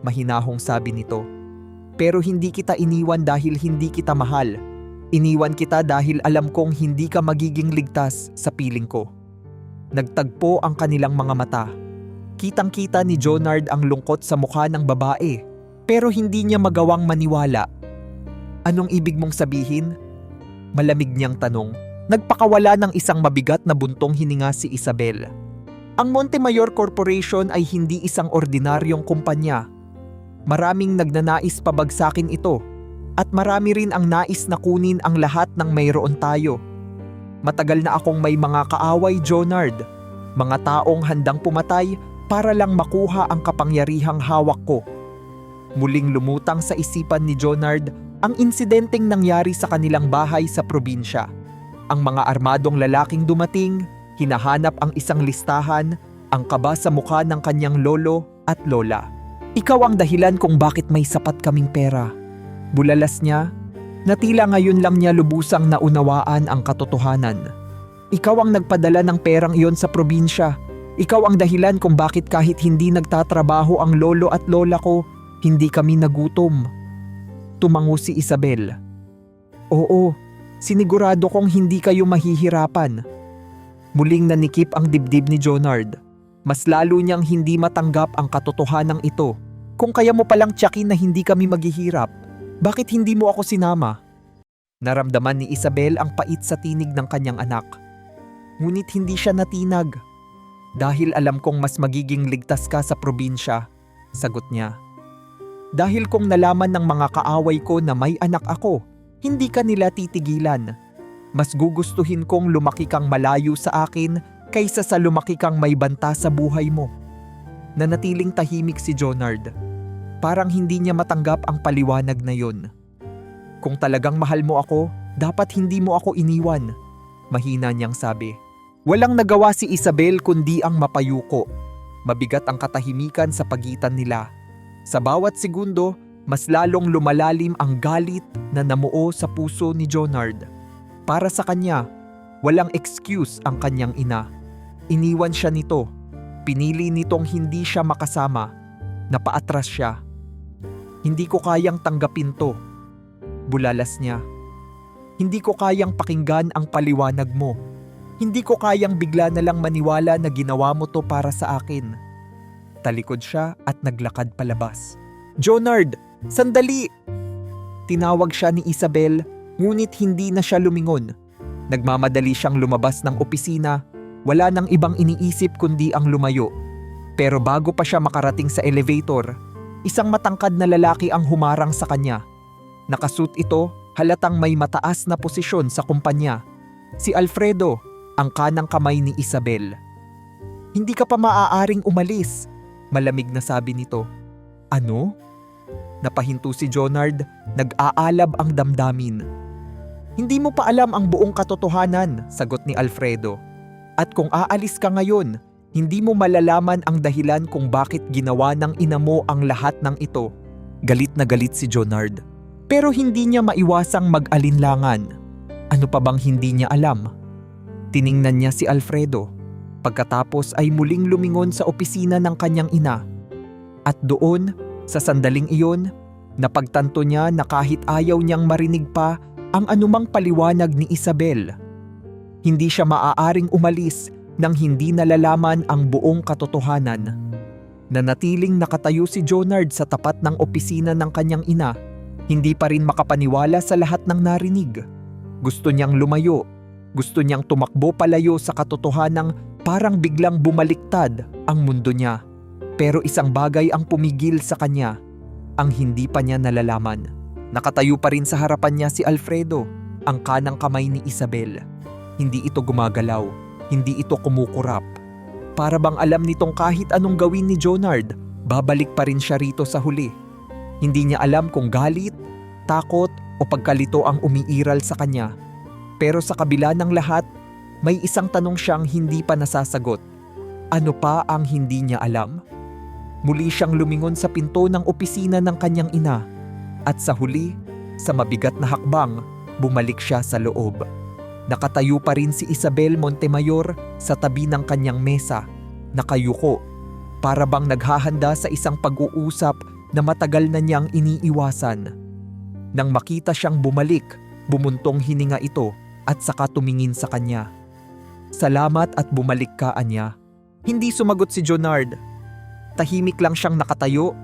mahinahong sabi nito. Pero hindi kita iniwan dahil hindi kita mahal. Iniwan kita dahil alam kong hindi ka magiging ligtas sa piling ko. Nagtagpo ang kanilang mga mata. Kitang-kita ni Jonard ang lungkot sa mukha ng babae, pero hindi niya magawang maniwala. Anong ibig mong sabihin? Malamig niyang tanong. Nagpakawala ng isang mabigat na buntong hininga si Isabel. Ang Montemayor Corporation ay hindi isang ordinaryong kumpanya. Maraming nagnanais pabagsakin ito at marami rin ang nais na kunin ang lahat ng mayroon tayo. Matagal na akong may mga kaaway, Jonard. Mga taong handang pumatay para lang makuha ang kapangyarihang hawak ko. Muling lumutang sa isipan ni Jonard ang insidenteng nangyari sa kanilang bahay sa probinsya. Ang mga armadong lalaking dumating, hinahanap ang isang listahan, ang kaba sa mukha ng kanyang lolo at lola. Ikaw ang dahilan kung bakit may sapat kaming pera. Bulalas niya, na tila ngayon lang niya lubusang naunawaan ang katotohanan. Ikaw ang nagpadala ng perang iyon sa probinsya. Ikaw ang dahilan kung bakit kahit hindi nagtatrabaho ang lolo at lola ko, hindi kami nagutom. Tumango si Isabel. Oo, sinigurado kong hindi kayo mahihirapan. Muling nanikip ang dibdib ni Jonard. Mas lalo niyang hindi matanggap ang katotohanan ito. Kung kaya mo palang tiyakin na hindi kami maghihirap, bakit hindi mo ako sinama? Naramdaman ni Isabel ang pait sa tinig ng kanyang anak. Ngunit hindi siya natinag. Dahil alam kong mas magiging ligtas ka sa probinsya, sagot niya. Dahil kung nalaman ng mga kaaway ko na may anak ako, hindi ka nila titigilan. Mas gugustuhin kong lumaki kang malayo sa akin kaysa sa lumaki kang may banta sa buhay mo. Nanatiling tahimik si Jonard. Parang hindi niya matanggap ang paliwanag na yon. Kung talagang mahal mo ako, dapat hindi mo ako iniwan, mahina niyang sabi. Walang nagawa si Isabel kundi ang mapayuko. Mabigat ang katahimikan sa pagitan nila. Sa bawat segundo, mas lalong lumalalim ang galit na namuo sa puso ni Jonard. Para sa kanya, walang excuse ang kanyang ina. Iniwan siya nito. Pinili nitong hindi siya makasama. Napaatras siya. Hindi ko kayang tanggapin to. Bulalas niya. Hindi ko kayang pakinggan ang paliwanag mo. Hindi ko kayang bigla na lang maniwala na ginawa mo to para sa akin. Talikod siya at naglakad palabas. Jonard, sandali! Tinawag siya ni Isabel, ngunit hindi na siya lumingon. Nagmamadali siyang lumabas ng opisina. Wala nang ibang iniisip kundi ang lumayo. Pero bago pa siya makarating sa elevator, isang matangkad na lalaki ang humarang sa kanya. Nakasuit ito, halatang may mataas na posisyon sa kumpanya. Si Alfredo, ang kanang kamay ni Isabel. Hindi ka pa maaaring umalis, malamig na sabi nito. Ano? Napahinto si Jonard, nag-aalab ang damdamin. Hindi mo pa alam ang buong katotohanan, sagot ni Alfredo. At kung aalis ka ngayon, hindi mo malalaman ang dahilan kung bakit ginawa ng ina mo ang lahat ng ito. Galit na galit si Jonard. Pero hindi niya maiwasang mag-alinlangan. Ano pa bang hindi niya alam? Tiningnan niya si Alfredo. Pagkatapos ay muling lumingon sa opisina ng kanyang ina. At doon, sa sandaling iyon, napagtanto niya na kahit ayaw niyang marinig pa ang anumang paliwanag ni Isabel, hindi siya maaaring umalis nang hindi nalalaman ang buong katotohanan. Nanatiling nakatayo si Jonard sa tapat ng opisina ng kanyang ina. Hindi pa rin makapaniwala sa lahat ng narinig. Gusto niyang lumayo. Gusto niyang tumakbo palayo sa katotohanang parang biglang bumaliktad ang mundo niya. Pero isang bagay ang pumigil sa kanya, ang hindi pa niya nalalaman. Nakatayo pa rin sa harapan niya si Alfredo, ang kanang kamay ni Isabel. Hindi ito gumagalaw, hindi ito kumukurap. Para bang alam nitong kahit anong gawin ni Jonard, babalik pa rin siya rito sa huli. Hindi niya alam kung galit, takot o pagkalito ang umiiral sa kanya. Pero sa kabila ng lahat, may isang tanong siyang hindi pa nasasagot. Ano pa ang hindi niya alam? Muli siyang lumingon sa pinto ng opisina ng kanyang ina. At sa huli, sa mabigat na hakbang, bumalik siya sa loob. Nakatayo pa rin si Isabel Montemayor sa tabi ng kanyang mesa, nakayuko, para bang naghahanda sa isang pag-uusap na matagal na niyang iniiwasan. Nang makita siyang bumalik, bumuntong hininga ito at saka tumingin sa kanya. Salamat at bumalik ka, anya. Hindi sumagot si Jonard. Tahimik lang siyang nakatayo,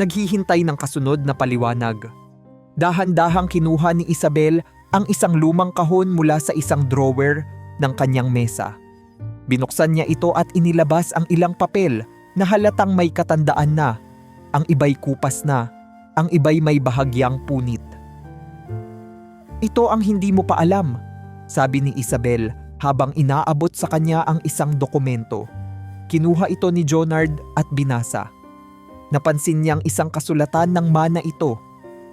naghihintay ng kasunod na paliwanag. Dahan-dahang kinuha ni Isabel ang isang lumang kahon mula sa isang drawer ng kanyang mesa. Binuksan niya ito at inilabas ang ilang papel na halatang may katandaan na. Ang iba'y kupas na, ang iba'y may bahagyang punit. Ito ang hindi mo pa alam, sabi ni Isabel habang inaabot sa kanya ang isang dokumento. Kinuha ito ni Jonard at binasa. Napansin niyang isang kasulatan ng mana ito,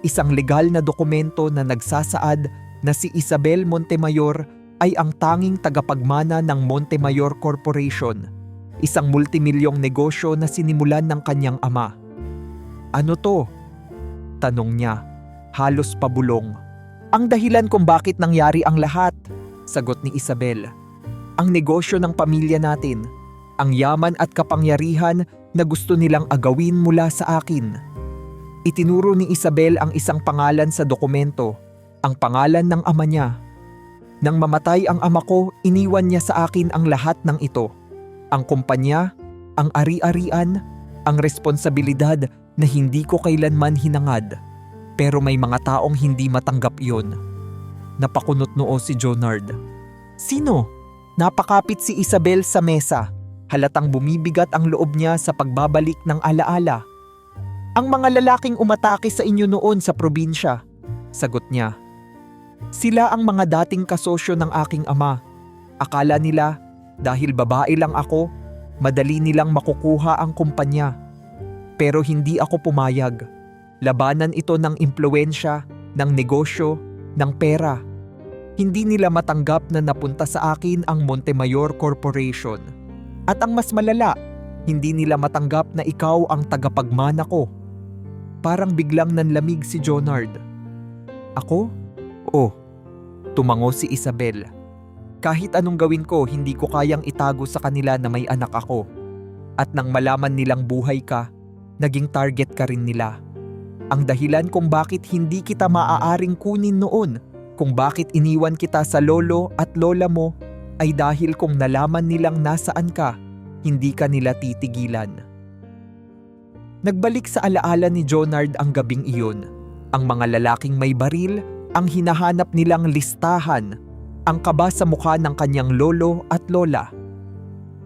isang legal na dokumento na nagsasaad na si Isabel Montemayor ay ang tanging tagapagmana ng Montemayor Corporation, isang multimilyong negosyo na sinimulan ng kanyang ama. Ano to? Tanong niya, halos pabulong. Ang dahilan kung bakit nangyari ang lahat, sagot ni Isabel. Ang negosyo ng pamilya natin, ang yaman at kapangyarihan na gusto nilang agawin mula sa akin. Itinuro ni Isabel ang isang pangalan sa dokumento, ang pangalan ng ama niya. Nang mamatay ang ama ko, iniwan niya sa akin ang lahat ng ito. Ang kumpanya, ang ari-arian, ang responsibilidad na hindi ko kailanman hinangad. Pero may mga taong hindi matanggap yon. Napakunot noo si Jonard. Sino? Napakapit si Isabel sa mesa. Halatang bumibigat ang loob niya sa pagbabalik ng alaala. Ang mga lalaking umatake sa inyo noon sa probinsya, sagot niya. Sila ang mga dating kasosyo ng aking ama. Akala nila, dahil babae lang ako, madali nilang makukuha ang kumpanya. Pero hindi ako pumayag. Labanan ito ng impluwensya, ng negosyo, ng pera. Hindi nila matanggap na napunta sa akin ang Montemayor Corporation. At ang mas malala, hindi nila matanggap na ikaw ang tagapagmana ko. Parang biglang nanlamig si Jonard. Ako? Oh, tumango si Isabel. Kahit anong gawin ko, hindi ko kayang itago sa kanila na may anak ako. At nang malaman nilang buhay ka, naging target ka rin nila. Ang dahilan kung bakit hindi kita maaaring kunin noon, kung bakit iniwan kita sa lolo at lola mo, ay dahil kung nalaman nilang nasaan ka, hindi ka nila titigilan. Nagbalik sa alaala ni Jonard ang gabing iyon. Ang mga lalaking may baril, ang hinahanap nilang listahan, ang kaba sa mukha ng kanyang lolo at lola.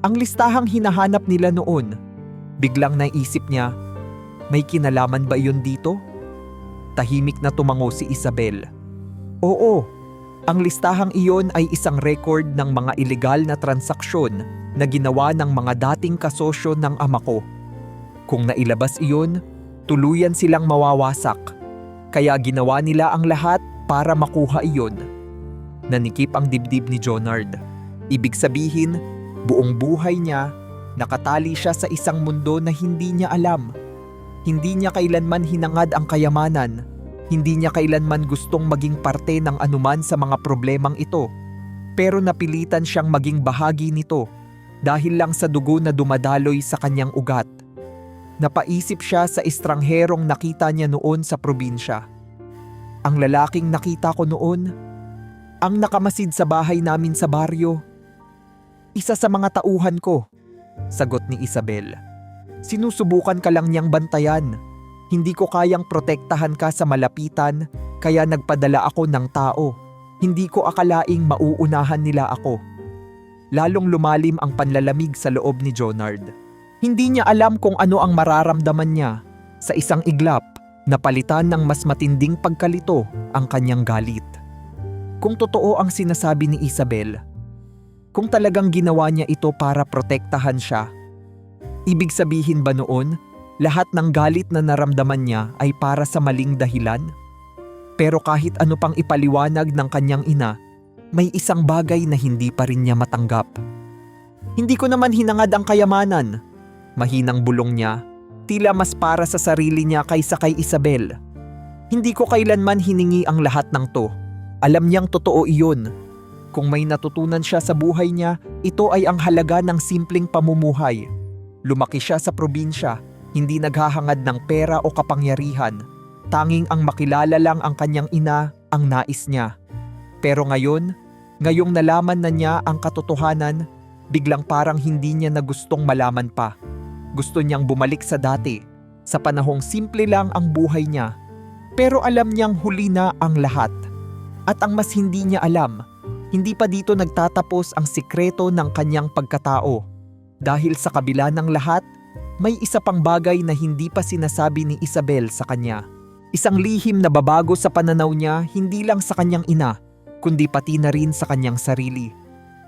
Ang listahang hinahanap nila noon, biglang naisip niya, may kinalaman ba iyon dito? Tahimik na tumango si Isabel. Oo, ang listahang iyon ay isang record ng mga ilegal na transaksyon na ginawa ng mga dating kasosyo ng ama ko. Kung nailabas iyon, tuluyan silang mawawasak. Kaya ginawa nila ang lahat para makuha iyon. Nanikip ang dibdib ni Jonard. Ibig sabihin, buong buhay niya, nakatali siya sa isang mundo na hindi niya alam. Hindi niya kailanman hinangad ang kayamanan. Hindi niya kailanman gustong maging parte ng anuman sa mga problemang ito. Pero napilitan siyang maging bahagi nito dahil lang sa dugo na dumadaloy sa kanyang ugat. Napaisip siya sa estrangherong nakita niya noon sa probinsya. Ang lalaking nakita ko noon, ang nakamasid sa bahay namin sa baryo. Isa sa mga tauhan ko, sagot ni Isabel. Sinusubukan ka lang niyang bantayan. Hindi ko kayang protektahan ka sa malapitan, kaya nagpadala ako ng tao. Hindi ko akalaing mauunahan nila ako. Lalong lumalim ang panlalamig sa loob ni Jonard. Hindi niya alam kung ano ang mararamdaman niya. Sa isang iglap, napalitan ng mas matinding pagkalito ang kanyang galit. Kung totoo ang sinasabi ni Isabel, kung talagang ginawa niya ito para protektahan siya, ibig sabihin ba noon, lahat ng galit na naramdaman niya ay para sa maling dahilan? Pero kahit ano pang ipaliwanag ng kanyang ina, may isang bagay na hindi pa rin niya matanggap. Hindi ko naman hinangad ang kayamanan. Mahinang bulong niya, tila mas para sa sarili niya kaysa kay Isabel. Hindi ko kailanman hiningi ang lahat ng to. Alam niyang totoo iyon. Kung may natutunan siya sa buhay niya, ito ay ang halaga ng simpleng pamumuhay. Lumaki siya sa probinsya, hindi naghahangad ng pera o kapangyarihan. Tanging ang makilala lang ang kanyang ina ang nais niya. Pero ngayong nalaman na niya ang katotohanan, biglang parang hindi niya na gustong malaman pa. Gusto niyang bumalik sa dati, sa panahong simple lang ang buhay niya. Pero alam niyang huli na ang lahat. At ang mas hindi niya alam, hindi pa dito nagtatapos ang sikreto ng kanyang pagkatao. Dahil sa kabila ng lahat, may isa pang bagay na hindi pa sinasabi ni Isabel sa kanya. Isang lihim na babago sa pananaw niya hindi lang sa kanyang ina, kundi pati na rin sa kanyang sarili.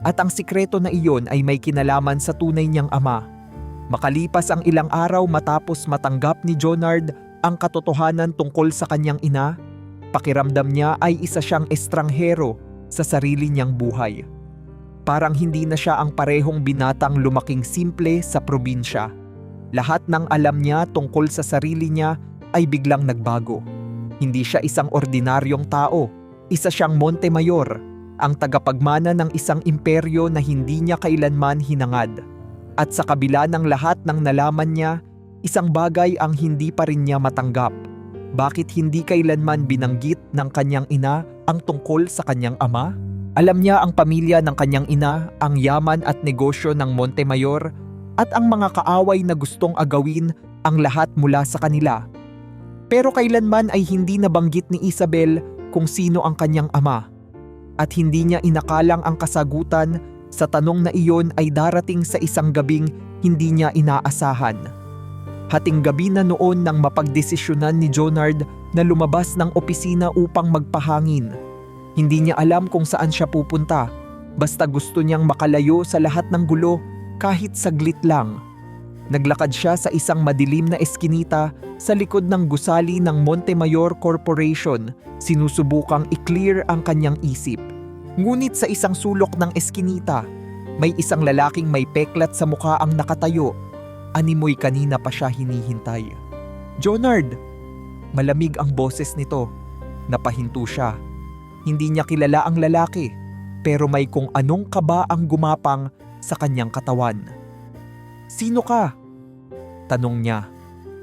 At ang sikreto na iyon ay may kinalaman sa tunay niyang ama. Makalipas ang ilang araw matapos matanggap ni Jonard ang katotohanan tungkol sa kanyang ina, pakiramdam niya ay isa siyang estranghero sa sarili niyang buhay. Parang hindi na siya ang parehong binatang lumaking simple sa probinsya. Lahat ng alam niya tungkol sa sarili niya ay biglang nagbago. Hindi siya isang ordinaryong tao, isa siyang Montemayor, ang tagapagmana ng isang imperyo na hindi niya kailanman hinangad. At sa kabila ng lahat ng nalaman niya, isang bagay ang hindi pa rin niya matanggap. Bakit hindi kailanman binanggit ng kanyang ina ang tungkol sa kanyang ama? Alam niya ang pamilya ng kanyang ina, ang yaman at negosyo ng Montemayor, at ang mga kaaway na gustong agawin ang lahat mula sa kanila. Pero kailanman ay hindi nabanggit ni Isabel kung sino ang kanyang ama. At hindi niya inakalang ang kasagutan sa tanong na iyon ay darating sa isang gabing hindi niya inaasahan. Hating gabi na noon nang mapagdesisyonan ni Jonard na lumabas ng opisina upang magpahangin. Hindi niya alam kung saan siya pupunta, basta gusto niyang makalayo sa lahat ng gulo kahit saglit lang. Naglakad siya sa isang madilim na eskinita sa likod ng gusali ng Montemayor Corporation, sinusubukang i-clear ang kanyang isip. Ngunit sa isang sulok ng eskinita, may isang lalaking may peklat sa mukha ang nakatayo. Animoy kanina pa siya hinihintay. "Jonard!" Malamig ang boses nito. Napahinto siya. Hindi niya kilala ang lalaki, pero may kung anong kaba ang gumapang sa kanyang katawan. "Sino ka?" tanong niya.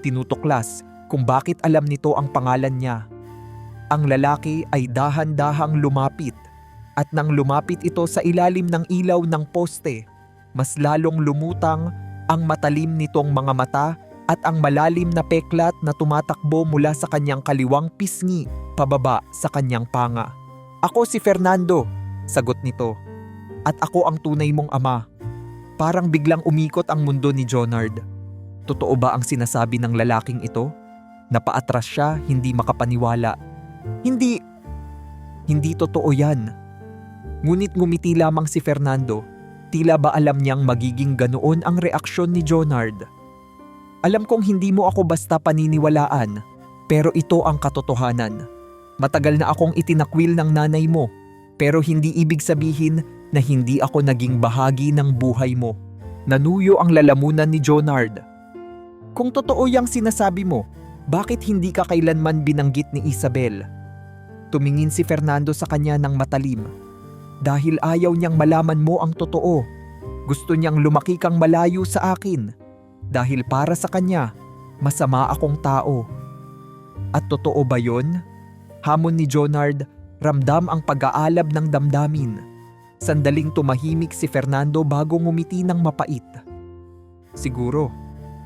Tinutuklas kung bakit alam nito ang pangalan niya. Ang lalaki ay dahan-dahang lumapit, at nang lumapit ito sa ilalim ng ilaw ng poste, mas lalong lumutang ang matalim nitong mga mata at ang malalim na peklat na tumatakbo mula sa kanyang kaliwang pisngi pababa sa kanyang panga. "Ako si Fernando," sagot nito. "At ako ang tunay mong ama." Parang biglang umikot ang mundo ni Jonard. Totoo ba ang sinasabi ng lalaking ito? Napaatras siya, hindi makapaniwala. Hindi totoo yan. Ngunit ngumiti lamang si Fernando. Tila ba alam niyang magiging ganoon ang reaksyon ni Jonard. "Alam kong hindi mo ako basta paniniwalaan, pero ito ang katotohanan. Matagal na akong itinakwil ng nanay mo, pero hindi ibig sabihin na hindi ako naging bahagi ng buhay mo." Nanuyo ang lalamunan ni Jonard. Kung totoo yang sinasabi mo, bakit hindi ka kailanman binanggit ni Isabel? Tumingin si Fernando sa kanya ng matalim. Dahil ayaw niyang malaman mo ang totoo. Gusto niyang lumaki kang malayo sa akin. Dahil para sa kanya, masama akong tao. At totoo ba yon? Hamon ni Jonard, ramdam ang pag-aalab ng damdamin. Sandaling tumahimik si Fernando bago ngumiti ng mapait. "Siguro,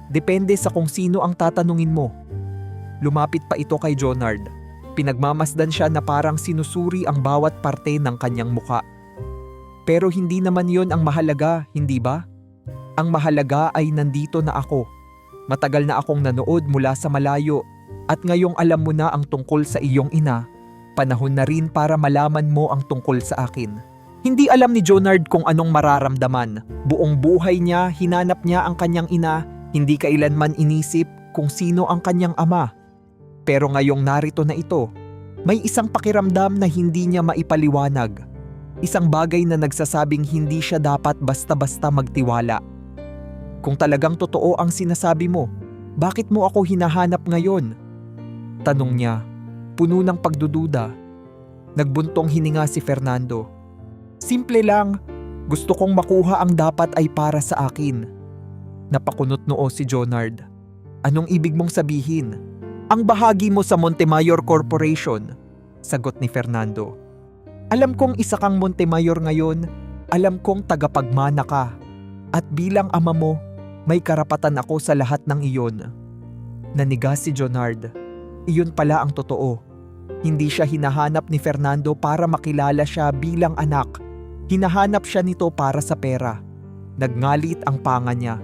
depende sa kung sino ang tatanungin mo. Lumapit pa ito kay Jonard. Pinagmamasdan siya na parang sinusuri ang bawat parte ng kanyang muka. Pero hindi naman yon ang mahalaga, hindi ba? Ang mahalaga ay nandito na ako. Matagal na akong nanood mula sa malayo at ngayong alam mo na ang tungkol sa iyong ina, panahon na rin para malaman mo ang tungkol sa akin. Hindi alam ni Jonard kung anong mararamdaman. Buong buhay niya, hinanap niya ang kanyang ina, hindi kailanman inisip kung sino ang kanyang ama. Pero ngayong narito na ito, may isang pakiramdam na hindi niya maipaliwanag. Isang bagay na nagsasabing hindi siya dapat basta-basta magtiwala. Kung talagang totoo ang sinasabi mo, bakit mo ako hinahanap ngayon? Tanong niya, puno ng pagdududa. Nagbuntong hininga si Fernando. Simple lang, gusto kong makuha ang dapat ay para sa akin. Napakunot noo si Jonard. Anong ibig mong sabihin? Ang bahagi mo sa Montemayor Corporation, sagot ni Fernando. Alam kong isa kang Montemayor ngayon, alam kong tagapagmana ka. At bilang ama mo, may karapatan ako sa lahat ng iyon. Naniga si Jonard. Iyon pala ang totoo. Hindi siya hinahanap ni Fernando para makilala siya bilang anak. Hinahanap siya nito para sa pera. Nagngalit ang panga niya.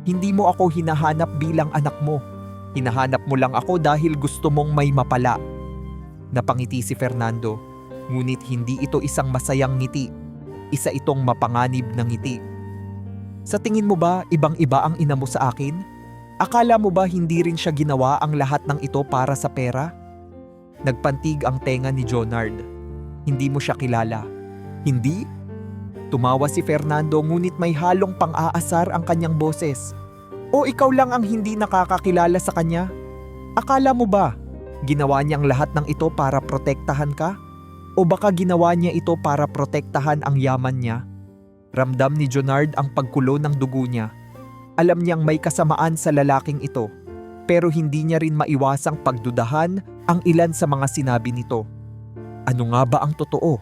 Hindi mo ako hinahanap bilang anak mo. Hinahanap mo lang ako dahil gusto mong may mapala. Napangiti si Fernando, ngunit hindi ito isang masayang ngiti. Isa itong mapanganib na ngiti. Sa tingin mo ba ibang-iba ang ina mo sa akin? Akala mo ba hindi rin siya ginawa ang lahat ng ito para sa pera? Nagpantig ang tenga ni Jonard. Hindi mo siya kilala. Hindi? Tumawa si Fernando ngunit may halong pang-aasar ang kanyang boses. O ikaw lang ang hindi nakakakilala sa kanya? Akala mo ba ginawa niyang lahat ng ito para protektahan ka? O baka ginawa niya ito para protektahan ang yaman niya? Ramdam ni Jonard ang pagkulo ng dugo niya. Alam niyang may kasamaan sa lalaking ito, pero hindi niya rin maiwasang pagdudahan ang ilan sa mga sinabi nito. Ano nga ba ang totoo?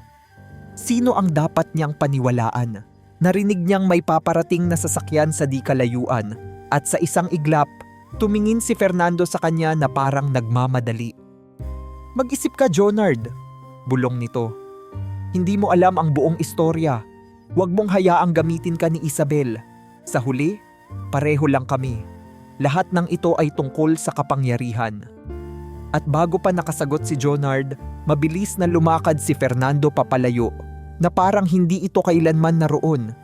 Sino ang dapat niyang paniwalaan? Narinig niyang may paparating na sasakyan sa di kalayuan at sa isang iglap, tumingin si Fernando sa kanya na parang nagmamadali. Mag-isip ka, Jonard, bulong nito. Hindi mo alam ang buong istorya. Huwag mong hayaang gamitin ka ni Isabel. Sa huli, pareho lang kami. Lahat ng ito ay tungkol sa kapangyarihan. At bago pa nakasagot si Jonard, mabilis na lumakad si Fernando papalayo na parang hindi ito kailanman naroon.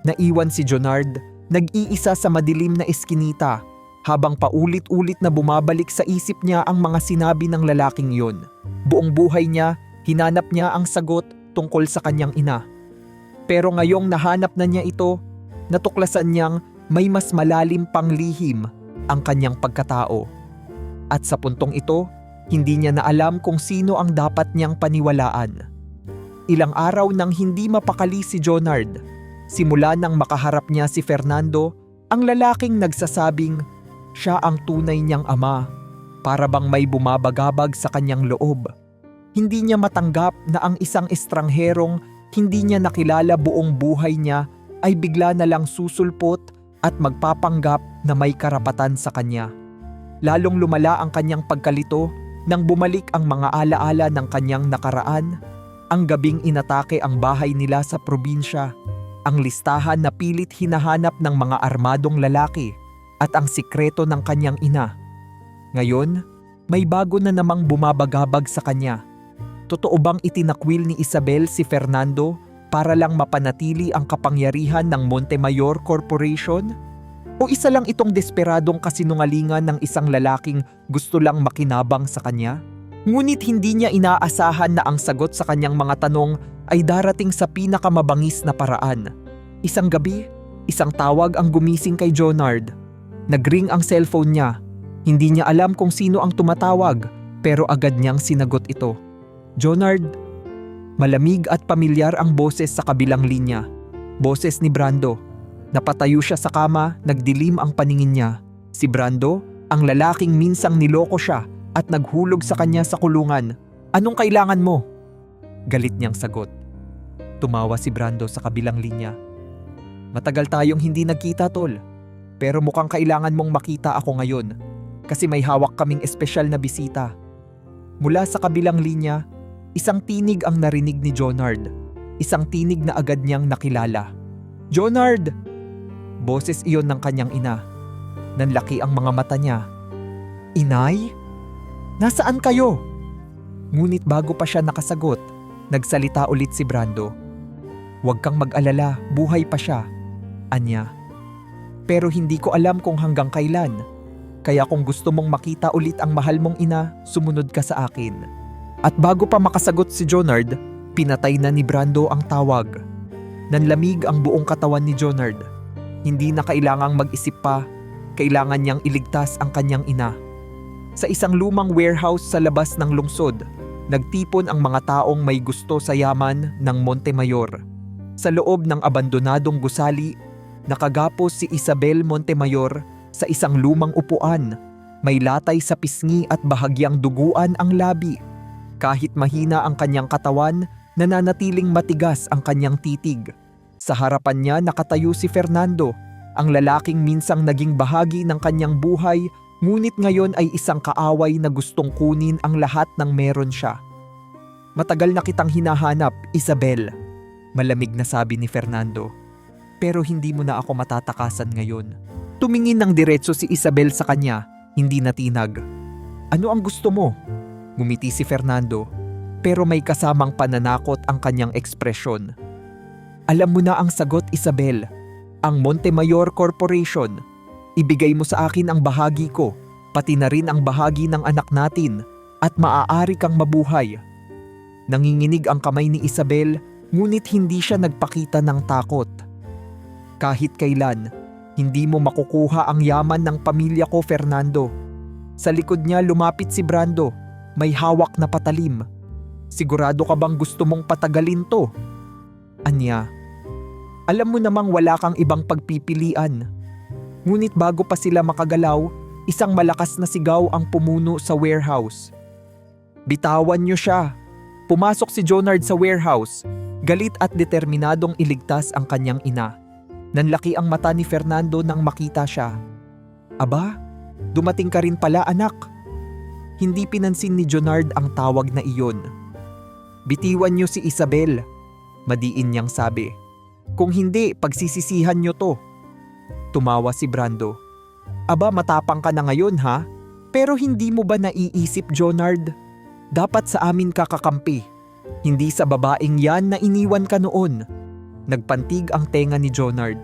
Naiwan si Jonard, nag-iisa sa madilim na eskinita habang paulit-ulit na bumabalik sa isip niya ang mga sinabi ng lalaking yon. Buong buhay niya, hinanap niya ang sagot tungkol sa kanyang ina. Pero ngayong nahanap na niya ito, natuklasan niyang may mas malalim pang lihim ang kanyang pagkatao. At sa puntong ito, hindi niya na alam kung sino ang dapat niyang paniwalaan. Ilang araw nang hindi mapakali si Jonard. Simula nang makaharap niya si Fernando, ang lalaking nagsasabing siya ang tunay niyang ama, para bang may bumabagabag sa kanyang loob. Hindi niya matanggap na ang isang estrangherong hindi niya nakilala buong buhay niya ay bigla na lang susulpot at magpapanggap na may karapatan sa kanya. Lalong lumala ang kanyang pagkalito nang bumalik ang mga alaala ng kanyang nakaraan, ang gabing inatake ang bahay nila sa probinsya, ang listahan na pilit hinahanap ng mga armadong lalaki at ang sikreto ng kanyang ina. Ngayon, may bago na namang bumabagabag sa kanya. Totoo bang itinakwil ni Isabel si Fernando para lang mapanatili ang kapangyarihan ng Montemayor Corporation? O isa lang itong desperadong kasinungalingan ng isang lalaking gusto lang makinabang sa kanya? Ngunit hindi niya inaasahan na ang sagot sa kanyang mga tanong ay darating sa pinakamabangis na paraan. Isang gabi, isang tawag ang gumising kay Jonard. Nagring ang cellphone niya. Hindi niya alam kung sino ang tumatawag, pero agad niyang sinagot ito. Jonard, malamig at pamilyar ang boses sa kabilang linya. Boses ni Brando. Napatayo siya sa kama, nagdilim ang paningin niya. Si Brando, ang lalaking minsang niloko siya at naghulog sa kanya sa kulungan. Anong kailangan mo? Galit niyang sagot. Tumawa si Brando sa kabilang linya. Matagal tayong hindi nagkita, tol. Pero mukhang kailangan mong makita ako ngayon. kasi may hawak kaming espesyal na bisita. Mula sa kabilang linya, isang tinig ang narinig ni Jonard. Isang tinig na agad niyang nakilala. "Jonard!" Boses iyon ng kanyang ina. Nanlaki ang mga mata niya. "Inay? Nasaan kayo?" Ngunit bago pa siya nakasagot, nagsalita ulit si Brando. "Huwag kang mag-alala, buhay pa siya," anya. "Pero hindi ko alam kung hanggang kailan. Kaya kung gusto mong makita ulit ang mahal mong ina, sumunod ka sa akin." At bago pa makasagot si Jonard, pinatay na ni Brando ang tawag. Nanlamig ang buong katawan ni Jonard. Hindi na kailangang mag-isip pa, kailangan niyang iligtas ang kanyang ina. Sa isang lumang warehouse sa labas ng lungsod, nagtipon ang mga taong may gusto sa yaman ng Montemayor. Sa loob ng abandonadong gusali, nakagapos si Isabel Montemayor sa isang lumang upuan. May latay sa pisngi at bahagyang duguan ang labi. Kahit mahina ang kanyang katawan, nananatiling matigas ang kanyang titig. Sa harapan niya nakatayo si Fernando, ang lalaking minsang naging bahagi ng kanyang buhay, ngunit ngayon ay isang kaaway na gustong kunin ang lahat ng meron siya. "Matagal na kitang hinahanap, Isabel," malamig na sabi ni Fernando. "Pero hindi mo na ako matatakasan ngayon." Tumingin ng diretso si Isabel sa kanya, hindi natinag. "Ano ang gusto mo?" Ngumiti si Fernando, pero may kasamang pananakot ang kanyang ekspresyon. "Alam mo na ang sagot, Isabel. Ang Montemayor Corporation. Ibigay mo sa akin ang bahagi ko, pati na rin ang bahagi ng anak natin, at maaari kang mabuhay." Nanginginig ang kamay ni Isabel, ngunit hindi siya nagpakita ng takot. "Kahit kailan, hindi mo makukuha ang yaman ng pamilya ko, Fernando." Sa likod niya lumapit si Brando, may hawak na patalim. "Sigurado ka bang gusto mong patagalin to?" anya. "Alam mo namang wala kang ibang pagpipilian." Ngunit bago pa sila makagalaw, isang malakas na sigaw ang pumuno sa warehouse. "Bitawan niyo siya!" Pumasok si Jonard sa warehouse, galit at determinadong iligtas ang kanyang ina. Nanlaki ang mata ni Fernando nang makita siya. "Aba, dumating ka rin pala, anak." Hindi pinansin ni Jonard ang tawag na iyon. "Bitiwan niyo si Isabel," madiin niyang sabi. "Kung hindi, pagsisisihan niyo to." Tumawa si Brando. "Aba, matapang ka na ngayon ha? Pero hindi mo ba naiisip, Jonard? Dapat sa amin ka kakampi. Hindi sa babaeng yan na iniwan ka noon." Nagpantig ang tenga ni Jonard.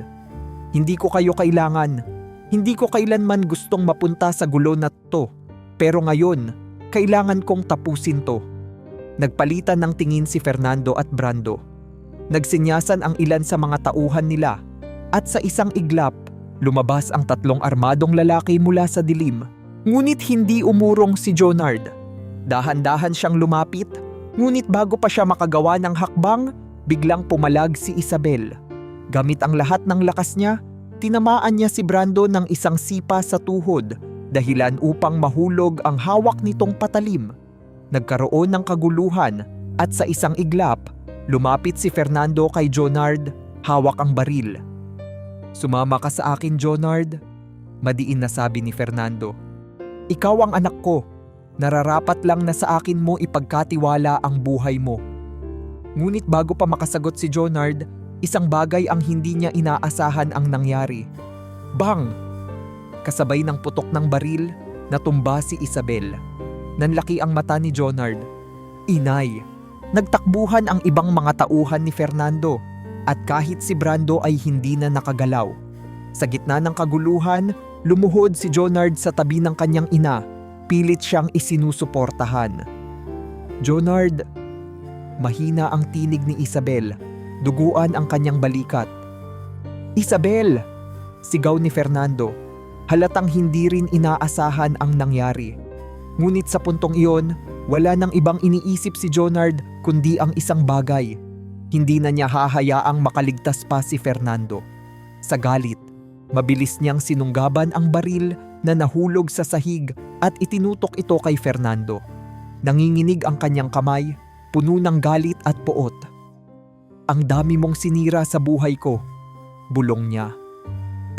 "Hindi ko kayo kailangan. Hindi ko kailanman gustong mapunta sa gulo na to. Pero ngayon, kailangan kong tapusin to." Nagpalitan ng tingin si Fernando at Brando. Nagsinyasan ang ilan sa mga tauhan nila, at sa isang iglap, lumabas ang 3 armadong lalaki mula sa dilim. Ngunit hindi umurong si Jonard. Dahan-dahan siyang lumapit, ngunit bago pa siya makagawa ng hakbang, biglang pumalag si Isabel. Gamit ang lahat ng lakas niya, tinamaan niya si Brando ng isang sipa sa tuhod, dahilan upang mahulog ang hawak nitong patalim. Nagkaroon ng kaguluhan at sa isang iglap, lumapit si Fernando kay Jonard, hawak ang baril. "Sumama ka sa akin, Jonard," madiin na sabi ni Fernando. "Ikaw ang anak ko. Nararapat lang na sa akin mo ipagkatiwala ang buhay mo." Ngunit bago pa makasagot si Jonard, isang bagay ang hindi niya inaasahan ang nangyari. Bang! Kasabay ng putok ng baril, natumba si Isabel. Nanlaki ang mata ni Jonard. "Inay!" Nagtakbuhan ang ibang mga tauhan ni Fernando, at kahit si Brando ay hindi na nakagalaw. Sa gitna ng kaguluhan, lumuhod si Jonard sa tabi ng kanyang ina. Pilit siyang isinusuportahan. "Jonard!" Mahina ang tinig ni Isabel. Duguan ang kanyang balikat. "Isabel!" Sigaw ni Fernando. Halatang hindi rin inaasahan ang nangyari. Ngunit sa puntong iyon, wala nang ibang iniisip si Jonard kundi ang isang bagay. Hindi na niya hahayaang makaligtas pa si Fernando. Sa galit, mabilis niyang sinunggaban ang baril na nahulog sa sahig at itinutok ito kay Fernando. Nanginginig ang kanyang kamay, puno ng galit at poot. "Ang dami mong sinira sa buhay ko," bulong niya.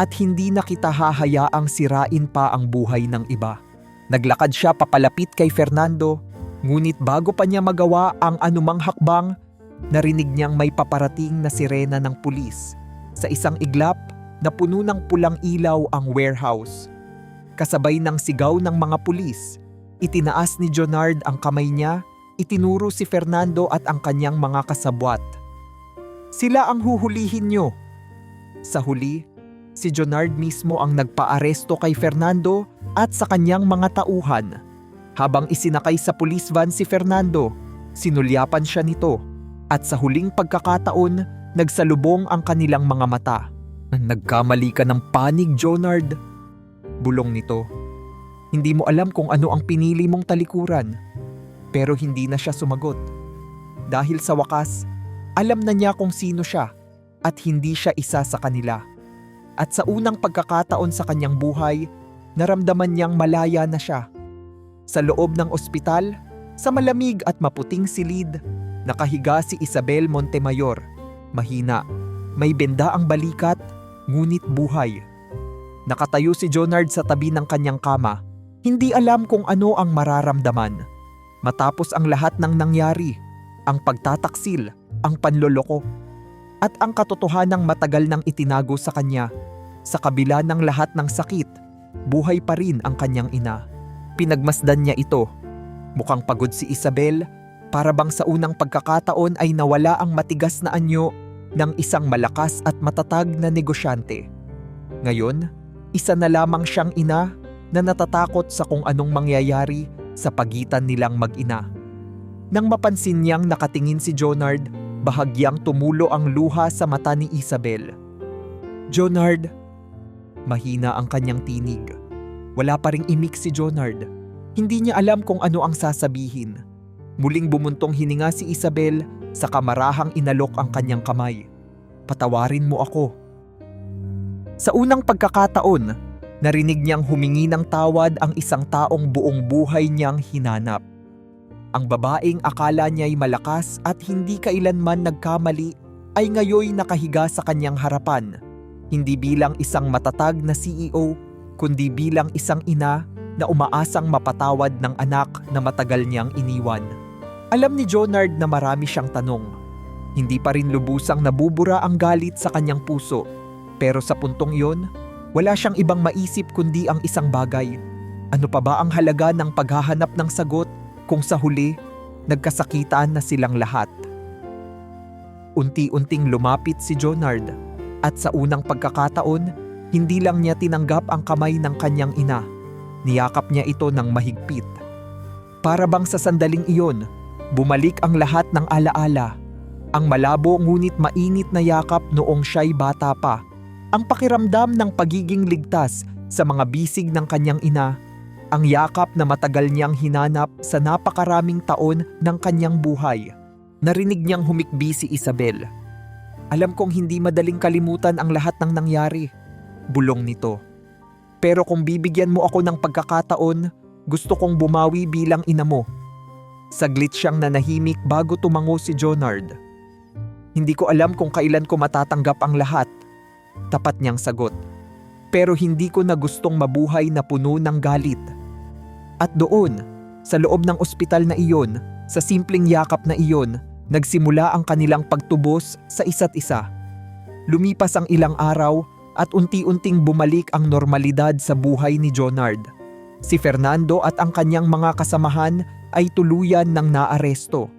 "At hindi na kita hahayaang sirain pa ang buhay ng iba." Naglakad siya papalapit kay Fernando, ngunit bago pa niya magawa ang anumang hakbang, narinig niyang may paparating na sirena ng pulis. Sa isang iglap na puno ng pulang ilaw ang warehouse. Kasabay ng sigaw ng mga pulis, itinaas ni Jonard ang kamay niya, itinuro si Fernando at ang kanyang mga kasabwat. Sila ang huhulihin niyo. Sa huli, si Jonard mismo ang nagpaaresto kay Fernando at sa kanyang mga tauhan. Habang isinakay sa police van si Fernando, sinulyapan siya nito at sa huling pagkakataon, nagsalubong ang kanilang mga mata. Nagkamali ka ng panig, Jonard. Bulong nito. Hindi mo alam kung ano ang pinili mong talikuran. Pero hindi na siya sumagot. Dahil sa wakas, alam na niya kung sino siya at hindi siya isa sa kanila. At sa unang pagkakataon sa kanyang buhay, naramdaman niyang malaya na siya. Sa loob ng ospital, sa malamig at maputing silid, nakahiga si Isabel Montemayor. Mahina, may benda ang balikat, ngunit buhay. Nakatayo si Jonard sa tabi ng kanyang kama, hindi alam kung ano ang mararamdaman. Matapos ang lahat ng nangyari, ang pagtataksil, ang panloloko, at ang katotohanang matagal nang itinago sa kanya, sa kabila ng lahat ng sakit, buhay pa rin ang kanyang ina. Pinagmasdan niya ito. Mukhang pagod si Isabel, para bang sa unang pagkakataon ay nawala ang matigas na anyo ng isang malakas at matatag na negosyante. Ngayon, isa na lamang siyang ina na natatakot sa kung anong mangyayari sa pagitan nilang mag-ina. Nang mapansin niyang nakatingin si Jonard, bahagyang tumulo ang luha sa mata ni Isabel. Jonard, mahina ang kanyang tinig. Wala pa ring imik si Jonard. Hindi niya alam kung ano ang sasabihin. Muling bumuntong hininga si Isabel, sa kamarahang inalok ang kanyang kamay. Patawarin mo ako. Sa unang pagkakataon, narinig niyang humingi ng tawad ang isang taong buong buhay niyang hinanap. Ang babaeng akala niya'y malakas at hindi kailanman nagkamali ay ngayoy nakahiga sa kanyang harapan, hindi bilang isang matatag na CEO, kundi bilang isang ina na umaasang mapatawad ng anak na matagal niyang iniwan. Alam ni Jonard na marami siyang tanong. Hindi pa rin lubusang nabubura ang galit sa kanyang puso, pero sa puntong iyon, wala siyang ibang maisip kundi ang isang bagay. Ano pa ba ang halaga ng paghahanap ng sagot kung sa huli, nagkasakitan na silang lahat? Unti-unting lumapit si Jonard at sa unang pagkakataon, hindi lang niya tinanggap ang kamay ng kanyang ina. Niyakap niya ito ng mahigpit. Para bang sa sandaling iyon, bumalik ang lahat ng alaala. Ang malabo ngunit mainit na yakap noong siya'y bata pa. Ang pakiramdam ng pagiging ligtas sa mga bisig ng kanyang ina. Ang yakap na matagal niyang hinanap sa napakaraming taon ng kanyang buhay. Narinig niyang humikbi si Isabel. Alam kong hindi madaling kalimutan ang lahat ng nangyari. Bulong nito. Pero kung bibigyan mo ako ng pagkakataon, gusto kong bumawi bilang ina mo. Saglit siyang nanahimik bago tumango si Jonard. Hindi ko alam kung kailan ko matatanggap ang lahat. Tapat niyang sagot. Pero hindi ko na gustong mabuhay na puno ng galit. At doon, sa loob ng ospital na iyon, sa simpleng yakap na iyon, nagsimula ang kanilang pagtubos sa isa't isa. Lumipas ang ilang araw at unti-unting bumalik ang normalidad sa buhay ni Jonard. Si Fernando at ang kanyang mga kasamahan ay tuluyan ng naaresto.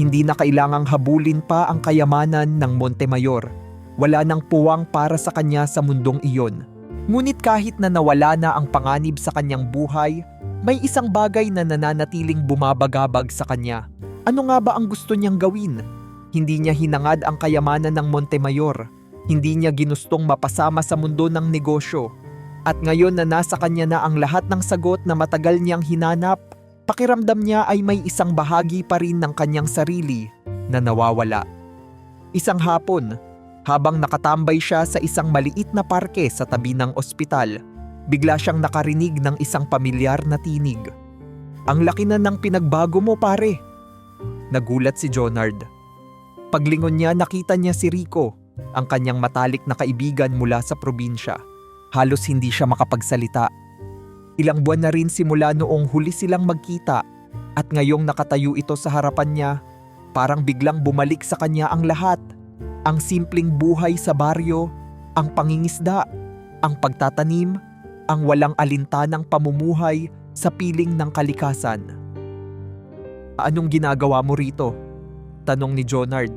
Hindi na kailangang habulin pa ang kayamanan ng Montemayor. Wala nang puwang para sa kanya sa mundong iyon. Ngunit kahit na nawala na ang panganib sa kanyang buhay, may isang bagay na nananatiling bumabagabag sa kanya. Ano nga ba ang gusto niyang gawin? Hindi niya hinangad ang kayamanan ng Montemayor. Hindi niya ginustong mapasama sa mundo ng negosyo. At ngayon na nasa kanya na ang lahat ng sagot na matagal niyang hinanap, pakiramdam niya ay may isang bahagi pa rin ng kanyang sarili na nawawala. Isang hapon, habang nakatambay siya sa isang maliit na parke sa tabi ng ospital, bigla siyang nakarinig ng isang pamilyar na tinig. Ang laki na ng pinagbago mo, pare. Nagulat si Jonard. Paglingon niya, nakita niya si Rico, ang kanyang matalik na kaibigan mula sa probinsya. Halos hindi siya makapagsalita. Ilang buwan na rin simula noong huli silang magkita at ngayong nakatayo ito sa harapan niya, parang biglang bumalik sa kanya ang lahat. Ang simpleng buhay sa baryo, ang pangingisda, ang pagtatanim, ang walang alintanang pamumuhay sa piling ng kalikasan. "Anong ginagawa mo rito?" tanong ni Jonard,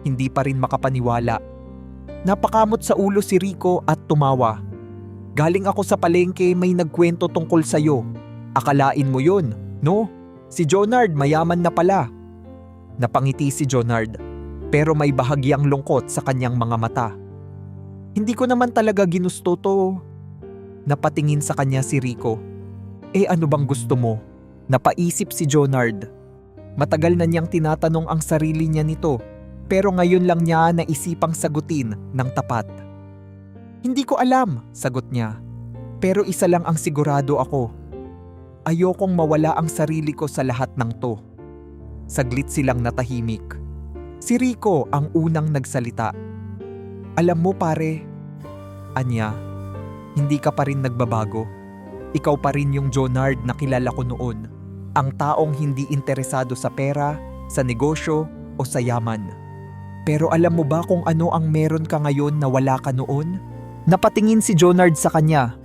hindi pa rin makapaniwala. Napakamot sa ulo si Rico at tumawa. "Galing ako sa palengke, may nagkwento tungkol sa'yo. Akalain mo yun, no? Si Jonard mayaman na pala." Napangiti si Jonard, pero may bahagyang lungkot sa kanyang mga mata. "Hindi ko naman talaga ginusto to." Napatingin sa kanya si Rico. Ano bang gusto mo?" Napaisip si Jonard. Matagal na niyang tinatanong ang sarili niya nito, pero ngayon lang niya naisipang sagutin ng tapat. "Hindi ko alam," sagot niya. "Pero isa lang ang sigurado ako. Ayokong mawala ang sarili ko sa lahat ng to." Saglit silang natahimik. Si Rico ang unang nagsalita. "Alam mo pare," anya, "hindi ka pa rin nagbabago. Ikaw pa rin yung Jonard na kilala ko noon. Ang taong hindi interesado sa pera, sa negosyo o sa yaman. Pero alam mo ba kung ano ang meron ka ngayon na wala ka noon?" Napatingin si Jonard sa kanya.